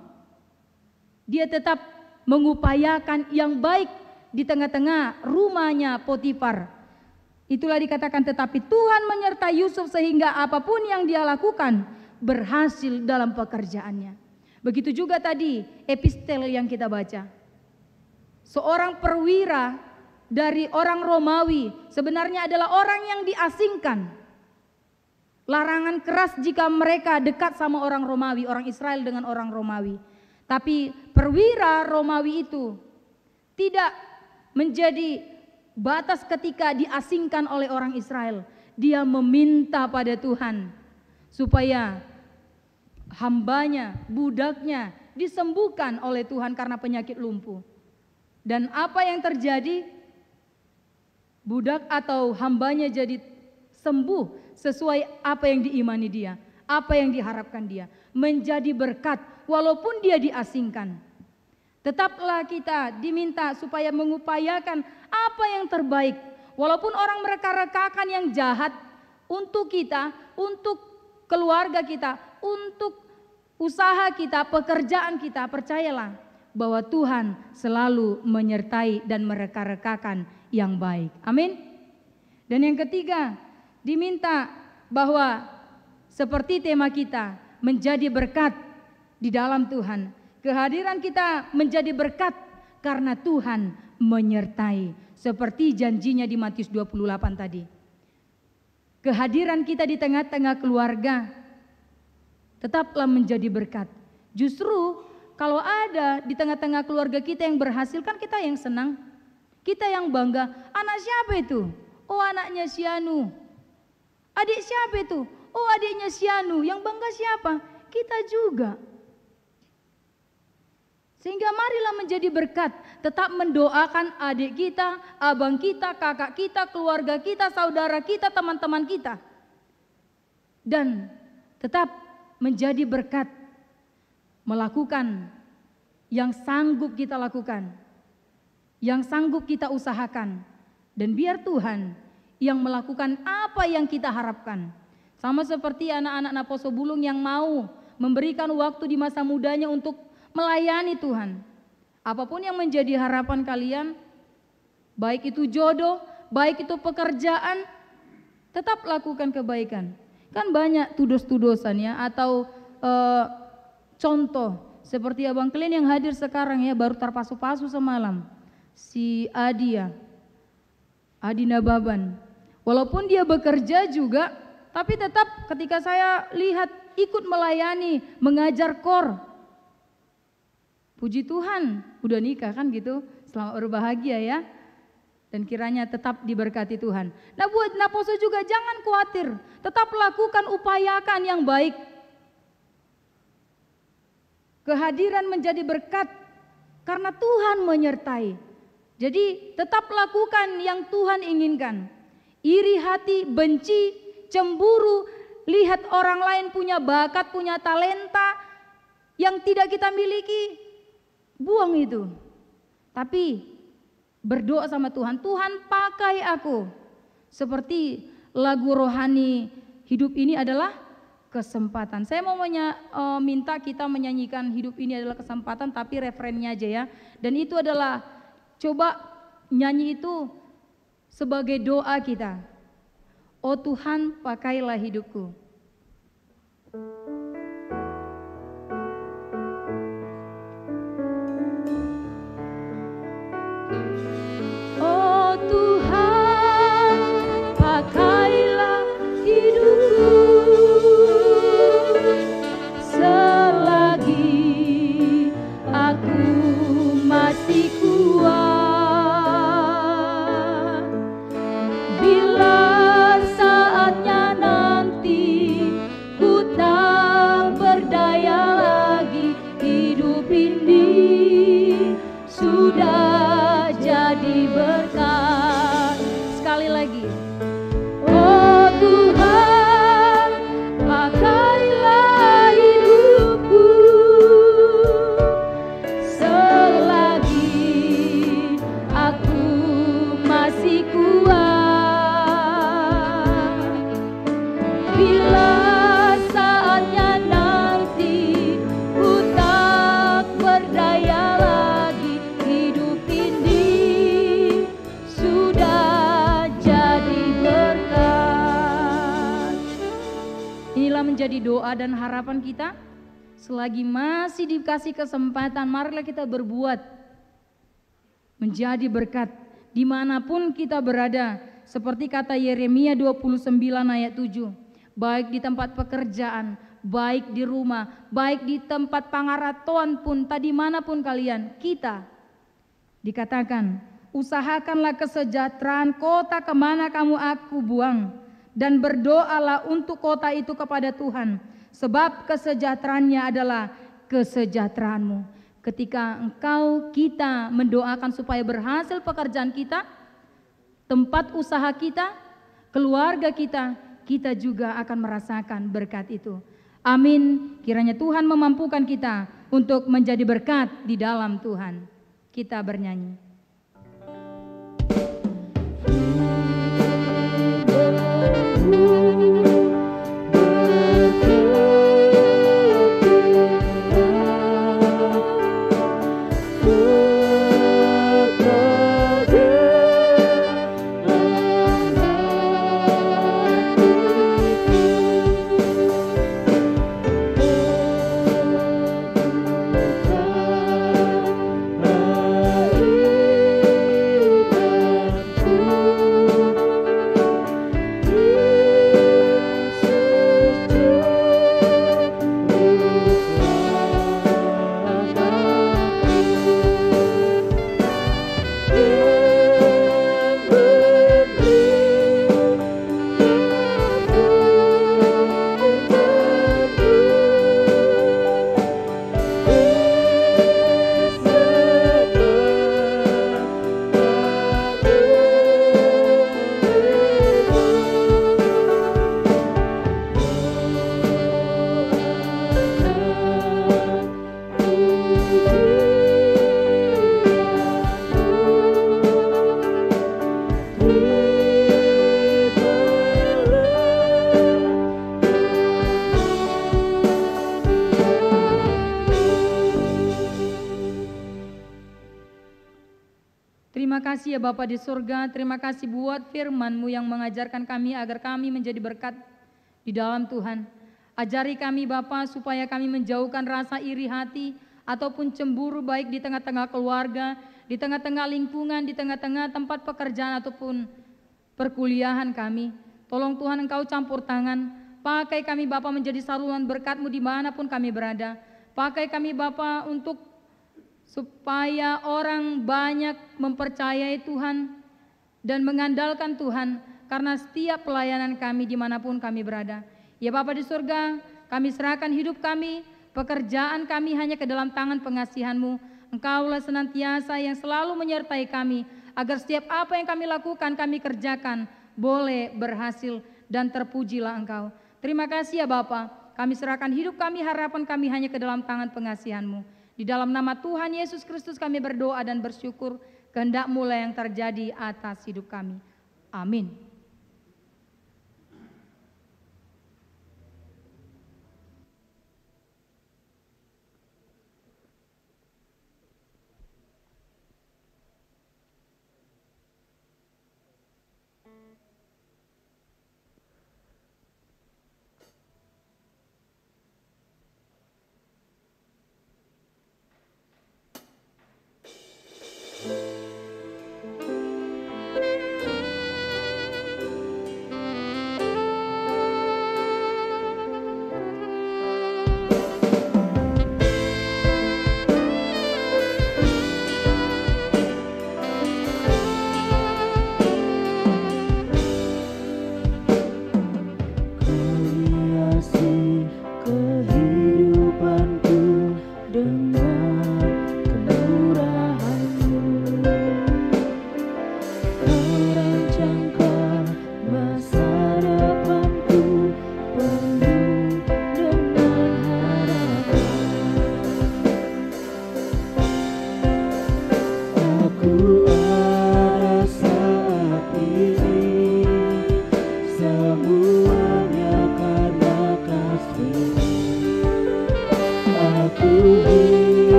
dia tetap mengupayakan yang baik di tengah-tengah rumahnya Potifar. Itulah dikatakan tetapi Tuhan menyertai Yusuf sehingga apapun yang dia lakukan berhasil dalam pekerjaannya. Begitu juga tadi epistel yang kita baca. Seorang perwira dari orang Romawi sebenarnya adalah orang yang diasingkan. Larangan keras jika mereka dekat sama orang Romawi, orang Israel dengan orang Romawi. Tapi perwira Romawi itu tidak menjadi batas ketika diasingkan oleh orang Israel. Dia meminta pada Tuhan supaya hambanya, budaknya disembuhkan oleh Tuhan karena penyakit lumpuh. Dan apa yang terjadi? Budak atau hambanya jadi sembuh sesuai apa yang diimani dia, apa yang diharapkan dia, menjadi berkat walaupun dia diasingkan. Tetaplah kita diminta supaya mengupayakan apa yang terbaik, walaupun orang mereka-rekakan yang jahat untuk kita, untuk keluarga kita, untuk usaha kita, pekerjaan kita. Percayalah bahwa Tuhan selalu menyertai dan mereka-rekakan yang baik. Amin. Dan yang ketiga, diminta bahwa seperti tema kita, menjadi berkat di dalam Tuhan. Kehadiran kita menjadi berkat karena Tuhan menyertai. Seperti janjinya di Matius 28 tadi. Kehadiran kita di tengah-tengah keluarga tetaplah menjadi berkat. Justru kalau ada di tengah-tengah keluarga kita yang berhasil, kan kita yang senang. Kita yang bangga. Anak siapa itu? Oh, anaknya si Anu. Adik siapa itu? Oh, adiknya si Anu. Yang bangga siapa? Kita juga. Sehingga marilah menjadi berkat, tetap mendoakan adik kita, abang kita, kakak kita, keluarga kita, saudara kita, teman-teman kita. Dan tetap menjadi berkat, melakukan yang sanggup kita lakukan, yang sanggup kita usahakan. Dan biar Tuhan yang melakukan apa yang kita harapkan. Sama seperti anak-anak Naposo Bulung yang mau memberikan waktu di masa mudanya untuk melayani Tuhan. Apapun yang menjadi harapan kalian, baik itu jodoh, baik itu pekerjaan, tetap lakukan kebaikan. Kan banyak tudos-tudosan ya, atau contoh seperti Abang Klien yang hadir sekarang ya, baru terpasu-pasu semalam. Si Adi Nababan. Walaupun dia bekerja juga, tapi tetap ketika saya lihat ikut melayani, mengajar KOR. Puji Tuhan, udah nikah kan gitu, selamat berbahagia ya. Dan kiranya tetap diberkati Tuhan. Nah buat Naposo juga jangan khawatir, tetap lakukan, upayakan yang baik. Kehadiran menjadi berkat karena Tuhan menyertai. Jadi tetap lakukan yang Tuhan inginkan. Iri hati, benci, cemburu, lihat orang lain punya bakat, punya talenta yang tidak kita miliki, buang itu. Tapi berdoa sama Tuhan, Tuhan pakai aku. Seperti lagu rohani hidup ini adalah kesempatan. Saya mau minta kita menyanyikan hidup ini adalah kesempatan, tapi referennya aja ya. Dan itu adalah, coba nyanyi itu sebagai doa kita. Oh Tuhan, pakailah hidupku. Oh Tuhan, pakailah hidupku selagi aku masih kuat. Bila saatnya nanti ku tak berdaya lagi, hidup ini sudah jadi berkat. Sekali lagi. Oh Tuhan, pakailah hidupku selagi aku masih kuat. Bila saatnya nanti ku tak berdaya lagi, hidup ini sudah jadi berkat. Inilah menjadi doa dan harapan kita. Selagi masih dikasih kesempatan, marilah kita berbuat menjadi berkat dimanapun kita berada. Seperti kata Yeremia 29 ayat 7, baik di tempat pekerjaan, baik di rumah, baik di tempat pangaratoan pun, tadi manapun kalian, kita dikatakan, usahakanlah kesejahteraan kota kemana kamu aku buang, dan berdoalah untuk kota itu kepada Tuhan, sebab kesejahteraannya adalah kesejahteraanmu. Ketika kita mendoakan supaya berhasil pekerjaan kita, tempat usaha kita, keluarga kita, kita juga akan merasakan berkat itu. Amin. Kiranya Tuhan memampukan kita untuk menjadi berkat di dalam Tuhan. Kita bernyanyi. Terima kasih ya Bapa di surga, terima kasih buat firman-Mu yang mengajarkan kami agar kami menjadi berkat di dalam Tuhan. Ajari kami Bapa supaya kami menjauhkan rasa iri hati ataupun cemburu baik di tengah-tengah keluarga, di tengah-tengah lingkungan, di tengah-tengah tempat pekerjaan ataupun perkuliahan kami. Tolong Tuhan Engkau campur tangan, pakai kami Bapa menjadi saluran berkat-Mu dimanapun kami berada. Pakai kami Bapa untuk supaya orang banyak mempercayai Tuhan dan mengandalkan Tuhan karena setiap pelayanan kami dimanapun kami berada. Ya Bapa di surga, kami serahkan hidup kami, pekerjaan kami hanya ke dalam tangan pengasihan-Mu. Engkaulah senantiasa yang selalu menyertai kami, agar setiap apa yang kami lakukan, kami kerjakan, boleh berhasil dan terpujilah Engkau. Terima kasih ya Bapa, kami serahkan hidup kami, harapan kami hanya ke dalam tangan pengasihan-Mu. Di dalam nama Tuhan Yesus Kristus kami berdoa dan bersyukur, kehendak-Mu lah yang terjadi atas hidup kami. Amin.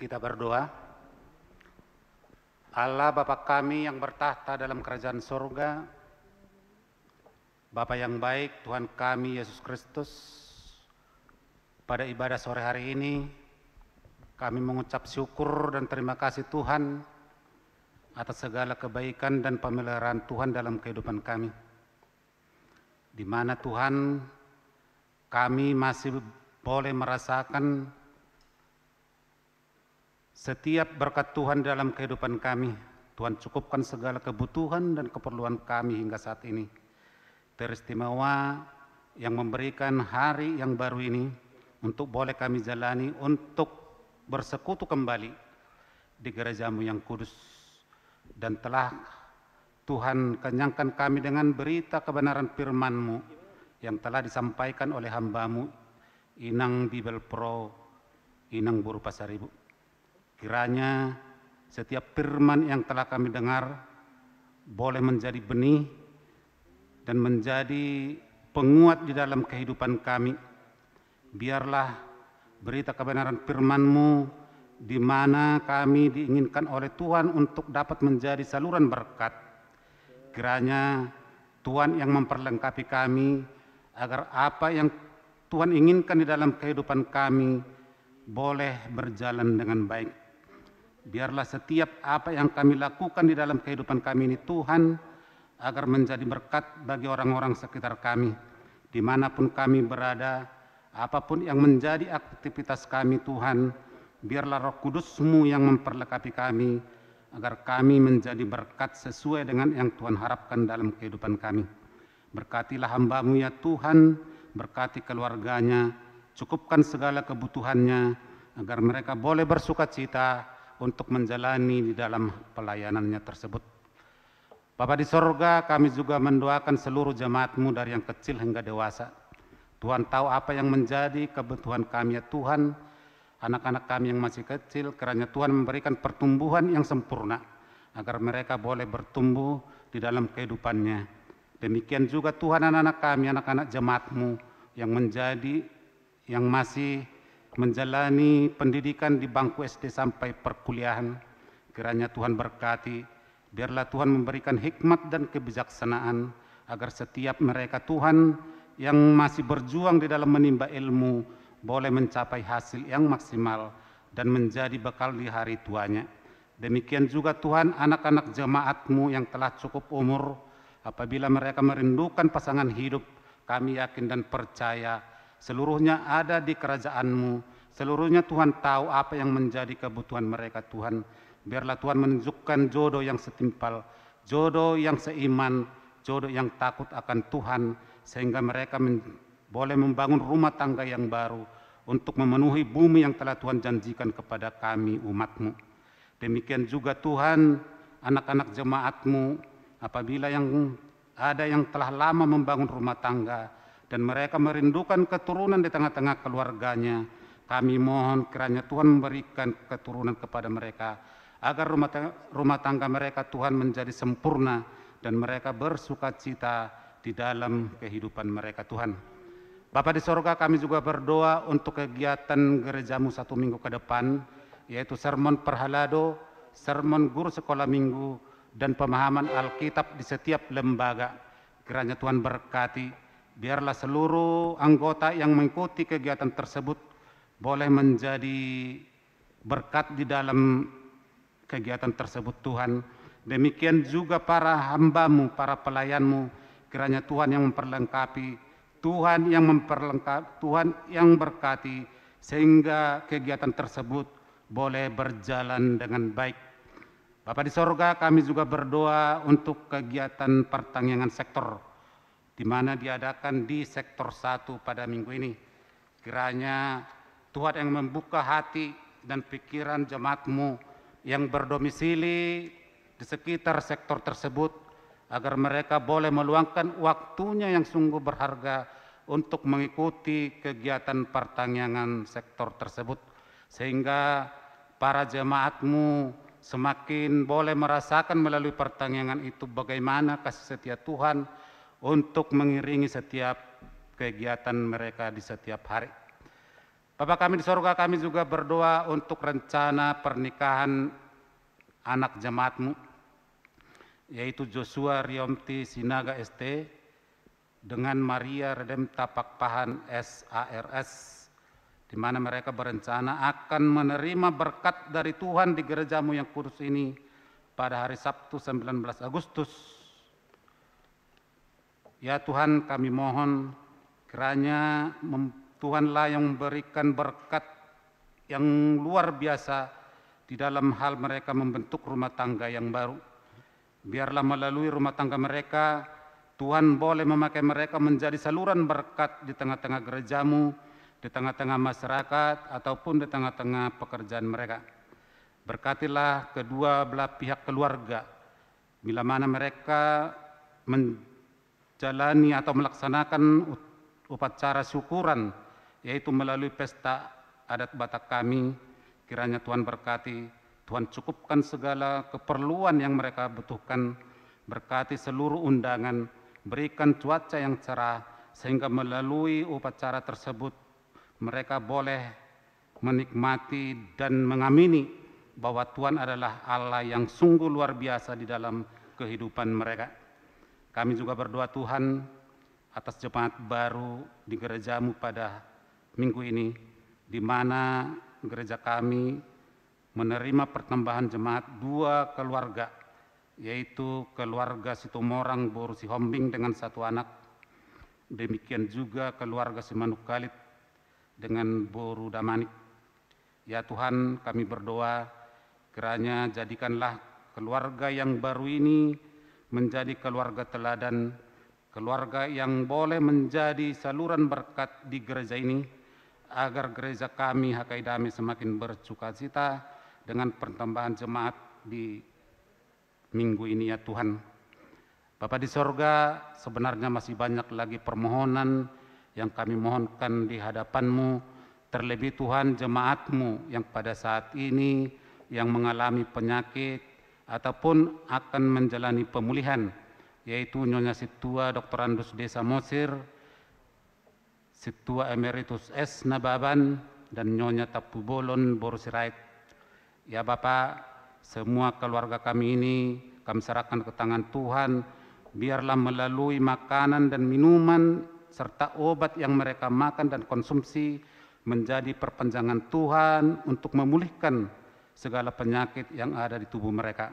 Kita berdoa. Allah Bapa kami yang bertahta dalam kerajaan surga, Bapa yang baik, Tuhan kami Yesus Kristus, pada ibadah sore hari ini kami mengucap syukur dan terima kasih Tuhan atas segala kebaikan dan pemeliharaan Tuhan dalam kehidupan kami. Di mana Tuhan kami masih boleh merasakan setiap berkat Tuhan dalam kehidupan kami. Tuhan cukupkan segala kebutuhan dan keperluan kami hingga saat ini. Teristimewa yang memberikan hari yang baru ini untuk boleh kami jalani untuk bersekutu kembali di gereja-Mu yang kudus. Dan telah Tuhan kenyangkan kami dengan berita kebenaran firman-Mu yang telah disampaikan oleh hamba-Mu, Inang Bibel Pro, Inang Buru Pasaribu. Kiranya setiap firman yang telah kami dengar boleh menjadi benih dan menjadi penguat di dalam kehidupan kami. Biarlah berita kebenaran firman-Mu di mana kami diinginkan oleh Tuhan untuk dapat menjadi saluran berkat. Kiranya Tuhan yang memperlengkapi kami agar apa yang Tuhan inginkan di dalam kehidupan kami boleh berjalan dengan baik. Biarlah setiap apa yang kami lakukan di dalam kehidupan kami ini Tuhan agar menjadi berkat bagi orang-orang sekitar kami. Dimanapun kami berada, apapun yang menjadi aktivitas kami Tuhan, biarlah Roh Kudus-Mu yang memperlengkapi kami agar kami menjadi berkat sesuai dengan yang Tuhan harapkan dalam kehidupan kami. Berkatilah hamba-Mu ya Tuhan, berkati keluarganya, cukupkan segala kebutuhannya agar mereka boleh bersukacita untuk menjalani di dalam pelayanannya tersebut. Bapa di sorga, kami juga mendoakan seluruh jemaat-Mu dari yang kecil hingga dewasa. Tuhan tahu apa yang menjadi kebutuhan kami ya Tuhan. Anak-anak kami yang masih kecil, kiranya Tuhan memberikan pertumbuhan yang sempurna agar mereka boleh bertumbuh di dalam kehidupannya. Demikian juga Tuhan anak-anak kami, anak-anak jemaat-Mu yang masih menjalani pendidikan di bangku SD sampai perkuliahan. Kiranya Tuhan berkati, biarlah Tuhan memberikan hikmat dan kebijaksanaan agar setiap mereka Tuhan yang masih berjuang di dalam menimba ilmu boleh mencapai hasil yang maksimal dan menjadi bekal di hari tuanya. Demikian juga Tuhan anak-anak jemaat-Mu yang telah cukup umur, apabila mereka merindukan pasangan hidup, kami yakin dan percaya seluruhnya ada di kerajaan-Mu. Seluruhnya Tuhan tahu apa yang menjadi kebutuhan mereka Tuhan. Biarlah Tuhan menunjukkan jodoh yang setimpal, jodoh yang seiman, jodoh yang takut akan Tuhan, sehingga mereka boleh membangun rumah tangga yang baru untuk memenuhi bumi yang telah Tuhan janjikan kepada kami umat-Mu. Demikian juga Tuhan anak-anak jemaat-Mu, apabila yang ada yang telah lama membangun rumah tangga dan mereka merindukan keturunan di tengah-tengah keluarganya, kami mohon kiranya Tuhan memberikan keturunan kepada mereka agar rumah tangga mereka Tuhan menjadi sempurna dan mereka bersukacita di dalam kehidupan mereka Tuhan. Bapa di sorga, kami juga berdoa untuk kegiatan gereja-Mu 1 minggu ke depan, yaitu sermon perhalado, sermon guru sekolah minggu, dan pemahaman Alkitab di setiap lembaga. Kiranya Tuhan berkati, biarlah seluruh anggota yang mengikuti kegiatan tersebut boleh menjadi berkat di dalam kegiatan tersebut Tuhan. Demikian juga para hamba-Mu, para pelayan-Mu, kiranya Tuhan yang memperlengkapi, Tuhan yang berkati, sehingga kegiatan tersebut boleh berjalan dengan baik. Bapa di sorga, kami juga berdoa untuk kegiatan pertanian sektor, di mana diadakan di sektor 1 pada minggu ini. Kiranya Tuhan yang membuka hati dan pikiran jemaat-Mu yang berdomisili di sekitar sektor tersebut, agar mereka boleh meluangkan waktunya yang sungguh berharga untuk mengikuti kegiatan pertanian sektor tersebut, sehingga para jemaat-Mu semakin boleh merasakan melalui pertanian itu bagaimana kasih setia Tuhan untuk mengiringi setiap kegiatan mereka di setiap hari. Bapa kami di sorga, kami juga berdoa untuk rencana pernikahan anak jemaat-Mu, yaitu Joshua Riomti Sinaga ST dengan Maria Redempta Pakpahan SARS, di mana mereka berencana akan menerima berkat dari Tuhan di gereja-Mu yang kudus ini pada hari Sabtu 19 Agustus. Ya Tuhan, kami mohon kiranya Tuhanlah yang memberikan berkat yang luar biasa di dalam hal mereka membentuk rumah tangga yang baru. Biarlah melalui rumah tangga mereka, Tuhan boleh memakai mereka menjadi saluran berkat di tengah-tengah gereja-Mu, di tengah-tengah masyarakat, ataupun di tengah-tengah pekerjaan mereka. Berkatilah kedua belah pihak keluarga, bila mana mereka menjalani atau melaksanakan upacara syukuran, yaitu melalui pesta adat Batak kami. Kiranya Tuhan berkati, Tuhan cukupkan segala keperluan yang mereka butuhkan, berkati seluruh undangan, berikan cuaca yang cerah, sehingga melalui upacara tersebut mereka boleh menikmati dan mengamini bahwa Tuhan adalah Allah yang sungguh luar biasa di dalam kehidupan mereka. Kami juga berdoa Tuhan atas jemaat baru di gereja-Mu pada minggu ini, di mana gereja kami menerima pertambahan jemaat 2 keluarga, yaitu keluarga Situmorang Boru Sihombing dengan 1 anak, demikian juga keluarga Simanukalit dengan Boru Damanik. Ya Tuhan, kami berdoa kiranya jadikanlah keluarga yang baru ini menjadi keluarga teladan, keluarga yang boleh menjadi saluran berkat di gereja ini, agar gereja kami Hakai Damai semakin bersukacita dengan pertambahan jemaat di minggu ini ya Tuhan. Bapa di sorga, sebenarnya masih banyak lagi permohonan yang kami mohonkan di hadapan-Mu, terlebih Tuhan jemaat-Mu yang pada saat ini yang mengalami penyakit ataupun akan menjalani pemulihan, yaitu Nyonya Situa Dr. Andus Desa Mosir, Situa Emeritus S. Nababan, dan Nyonya Tapu Bolon Boru Sirait. Ya Bapak, semua keluarga kami ini kami serahkan ke tangan Tuhan, biarlah melalui makanan dan minuman serta obat yang mereka makan dan konsumsi menjadi perpanjangan Tuhan untuk memulihkan segala penyakit yang ada di tubuh mereka,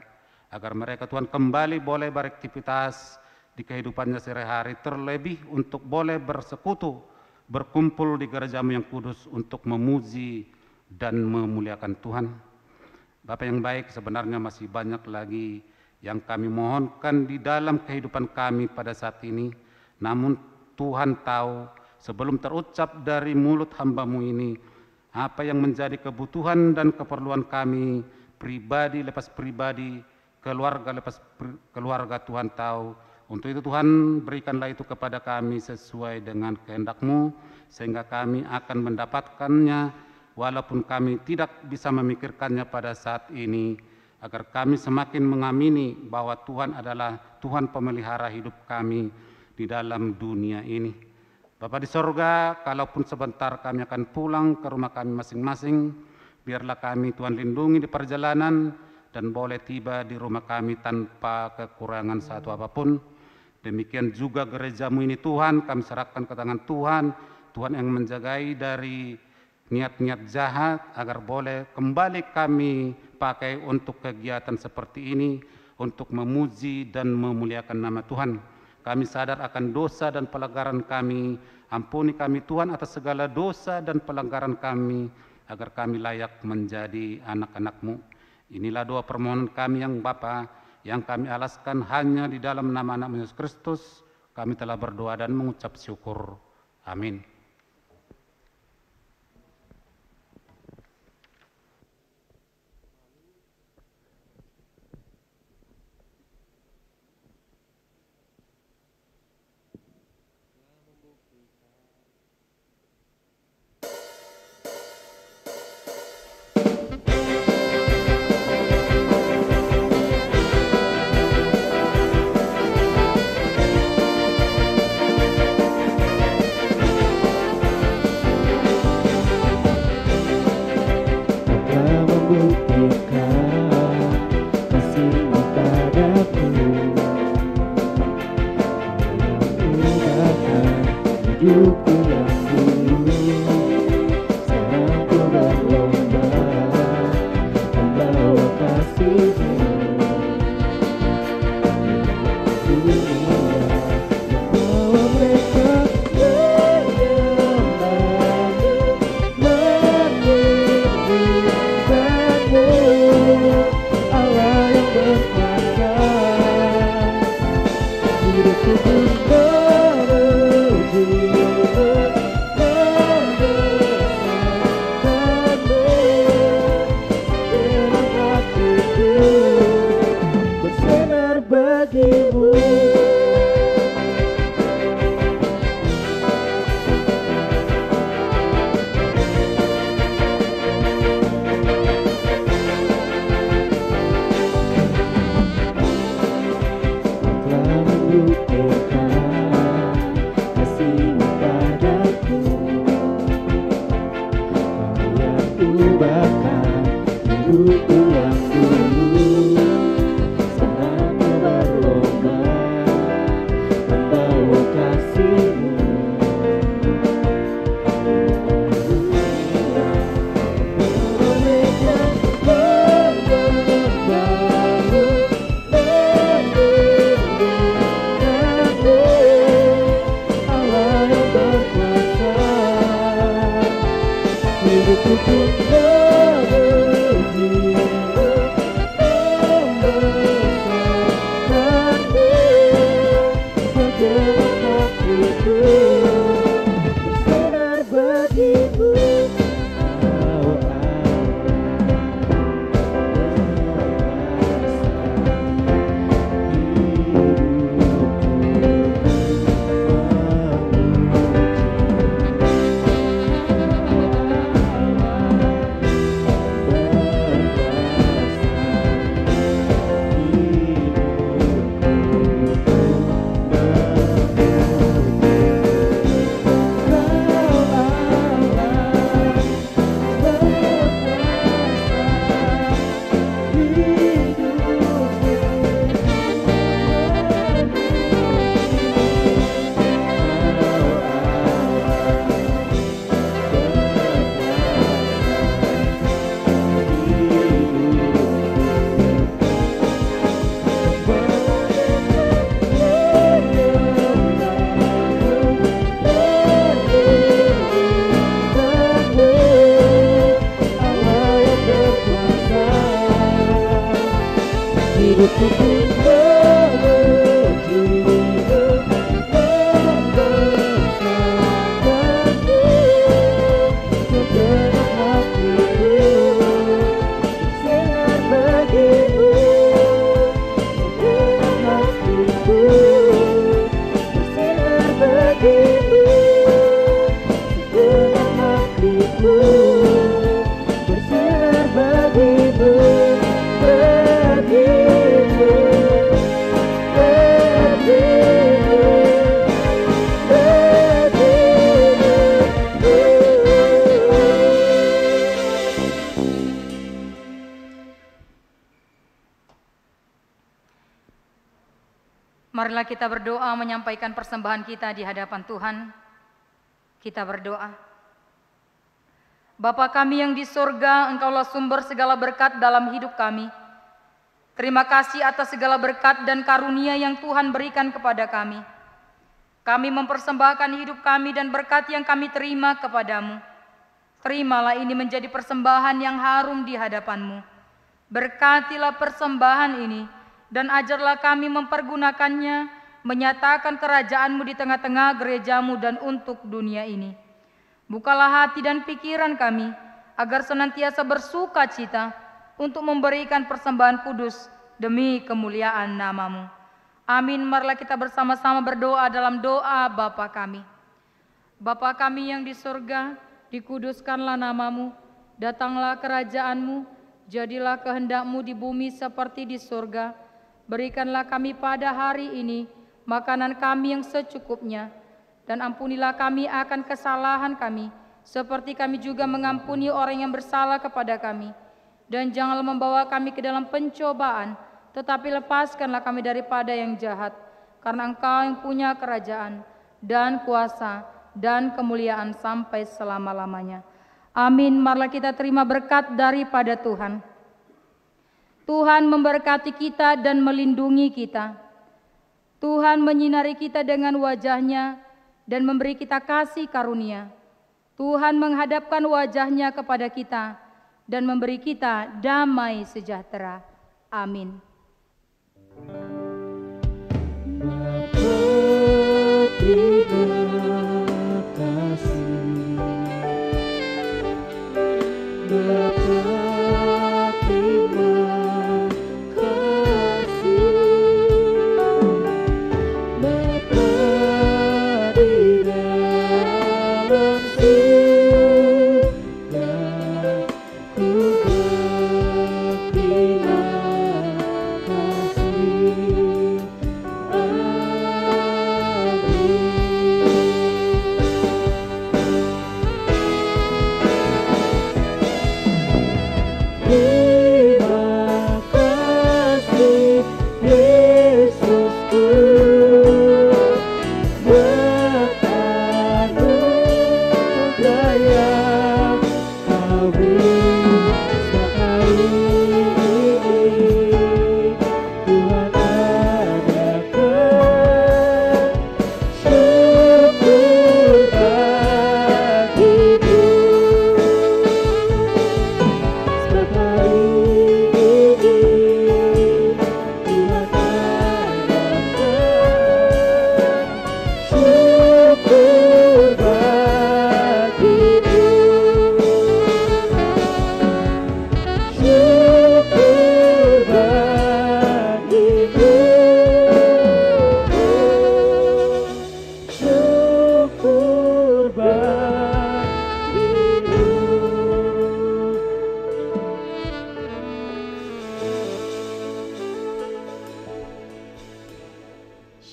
agar mereka Tuhan kembali boleh beraktivitas di kehidupannya sehari-hari, terlebih untuk boleh bersekutu, berkumpul di gereja-Mu yang kudus untuk memuji dan memuliakan Tuhan. Bapak yang baik, sebenarnya masih banyak lagi yang kami mohonkan di dalam kehidupan kami pada saat ini, namun Tuhan tahu sebelum terucap dari mulut hamba-Mu ini apa yang menjadi kebutuhan dan keperluan kami, pribadi lepas pribadi, keluarga lepas keluarga. Tuhan tahu. Untuk itu Tuhan berikanlah itu kepada kami sesuai dengan kehendak-Mu, sehingga kami akan mendapatkannya walaupun kami tidak bisa memikirkannya pada saat ini, agar kami semakin mengamini bahwa Tuhan adalah Tuhan pemelihara hidup kami di dalam dunia ini. Bapa di sorga, kalaupun sebentar kami akan pulang ke rumah kami masing-masing, biarlah kami Tuhan lindungi di perjalanan dan boleh tiba di rumah kami tanpa kekurangan satu apapun. Demikian juga gereja-Mu ini Tuhan, kami serahkan ke tangan Tuhan, Tuhan yang menjagai dari niat-niat jahat, agar boleh kembali kami pakai untuk kegiatan seperti ini, untuk memuji dan memuliakan nama Tuhan. Kami sadar akan dosa dan pelanggaran kami, ampuni kami Tuhan atas segala dosa dan pelanggaran kami, agar kami layak menjadi anak-anak-Mu. Inilah doa permohonan kami yang Bapa, yang kami alaskan hanya di dalam nama anak Yesus Kristus. Kami telah berdoa dan mengucap syukur. Amin. membuktikan kasih-Mu padaku. Hidupku yang dulu, sekarang ku berlomba membawa kasih-Mu. Membawa mereka meninggikan-Mu, Allah yang berkuasa. Hidupku pun bersinar bagimu. Telah membuktikan kasih-Mu padaku. Kau yang ubahkan hidupku yang dulu, sekarang ku berlomba membawa kasih-Mu. Mereka membawa-Mu meninggikan-Mu, Allah yang berkuasa. Hidupku pun membesarkan-Mu, segenap hatiku bersinar bagimu. Oh hidupku pun membesarkan-Mu, segenap hatiku bersinar bagimu. Segenap hatiku bersinar bagimu. Segenap hatiku bersinar bagimu. Marilah kita berdoa menyampaikan persembahan kita di hadapan Tuhan. Kita berdoa. Bapa kami yang di surga, Engkaulah sumber segala berkat dalam hidup kami. Terima kasih atas segala berkat dan karunia yang Tuhan berikan kepada kami. Kami mempersembahkan hidup kami dan berkat yang kami terima kepadamu. Terimalah ini menjadi persembahan yang harum di hadapan-Mu. Berkatilah persembahan ini dan ajarlah kami mempergunakannya, menyatakan kerajaan-Mu di tengah-tengah gereja-Mu dan untuk dunia ini. Bukalah hati dan pikiran kami, agar senantiasa bersuka cita untuk memberikan persembahan kudus demi kemuliaan nama-Mu. Amin. Marilah kita bersama-sama berdoa dalam doa Bapa kami. Bapa kami yang di surga, dikuduskanlah nama-Mu, datanglah kerajaan-Mu, jadilah kehendak-Mu di bumi seperti di surga. Berikanlah kami pada hari ini makanan kami yang secukupnya, dan ampunilah kami akan kesalahan kami, seperti kami juga mengampuni orang yang bersalah kepada kami. Dan janganlah membawa kami ke dalam pencobaan, tetapi lepaskanlah kami daripada yang jahat. Karena Engkau yang punya kerajaan dan kuasa dan kemuliaan sampai selama-lamanya. Amin. Marilah kita terima berkat daripada Tuhan. Tuhan memberkati kita dan melindungi kita. Tuhan menyinari kita dengan wajah-Nya dan memberi kita kasih karunia. Tuhan menghadapkan wajah-Nya kepada kita dan memberi kita damai sejahtera. Amin.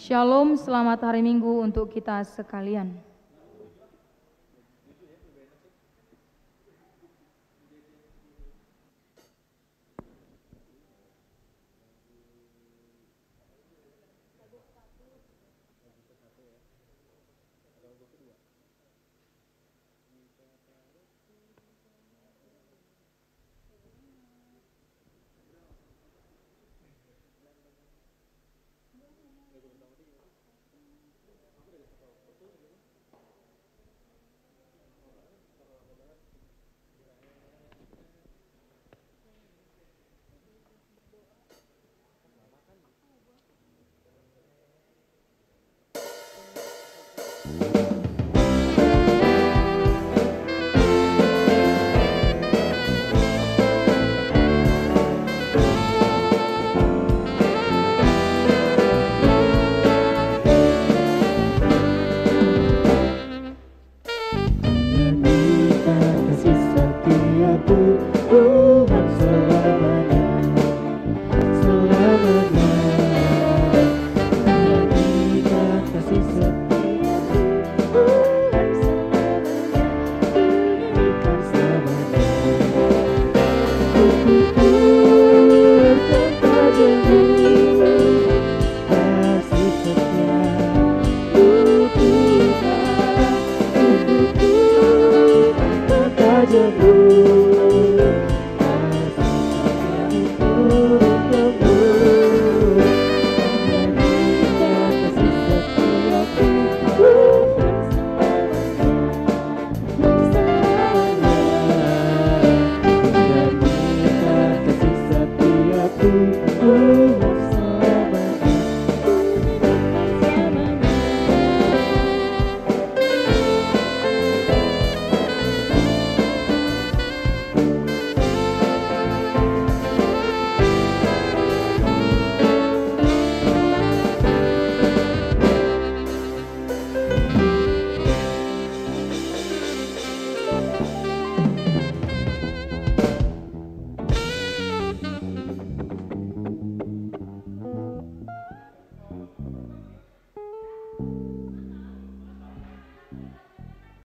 Shalom, selamat hari Minggu untuk kita sekalian. Ku berkata janji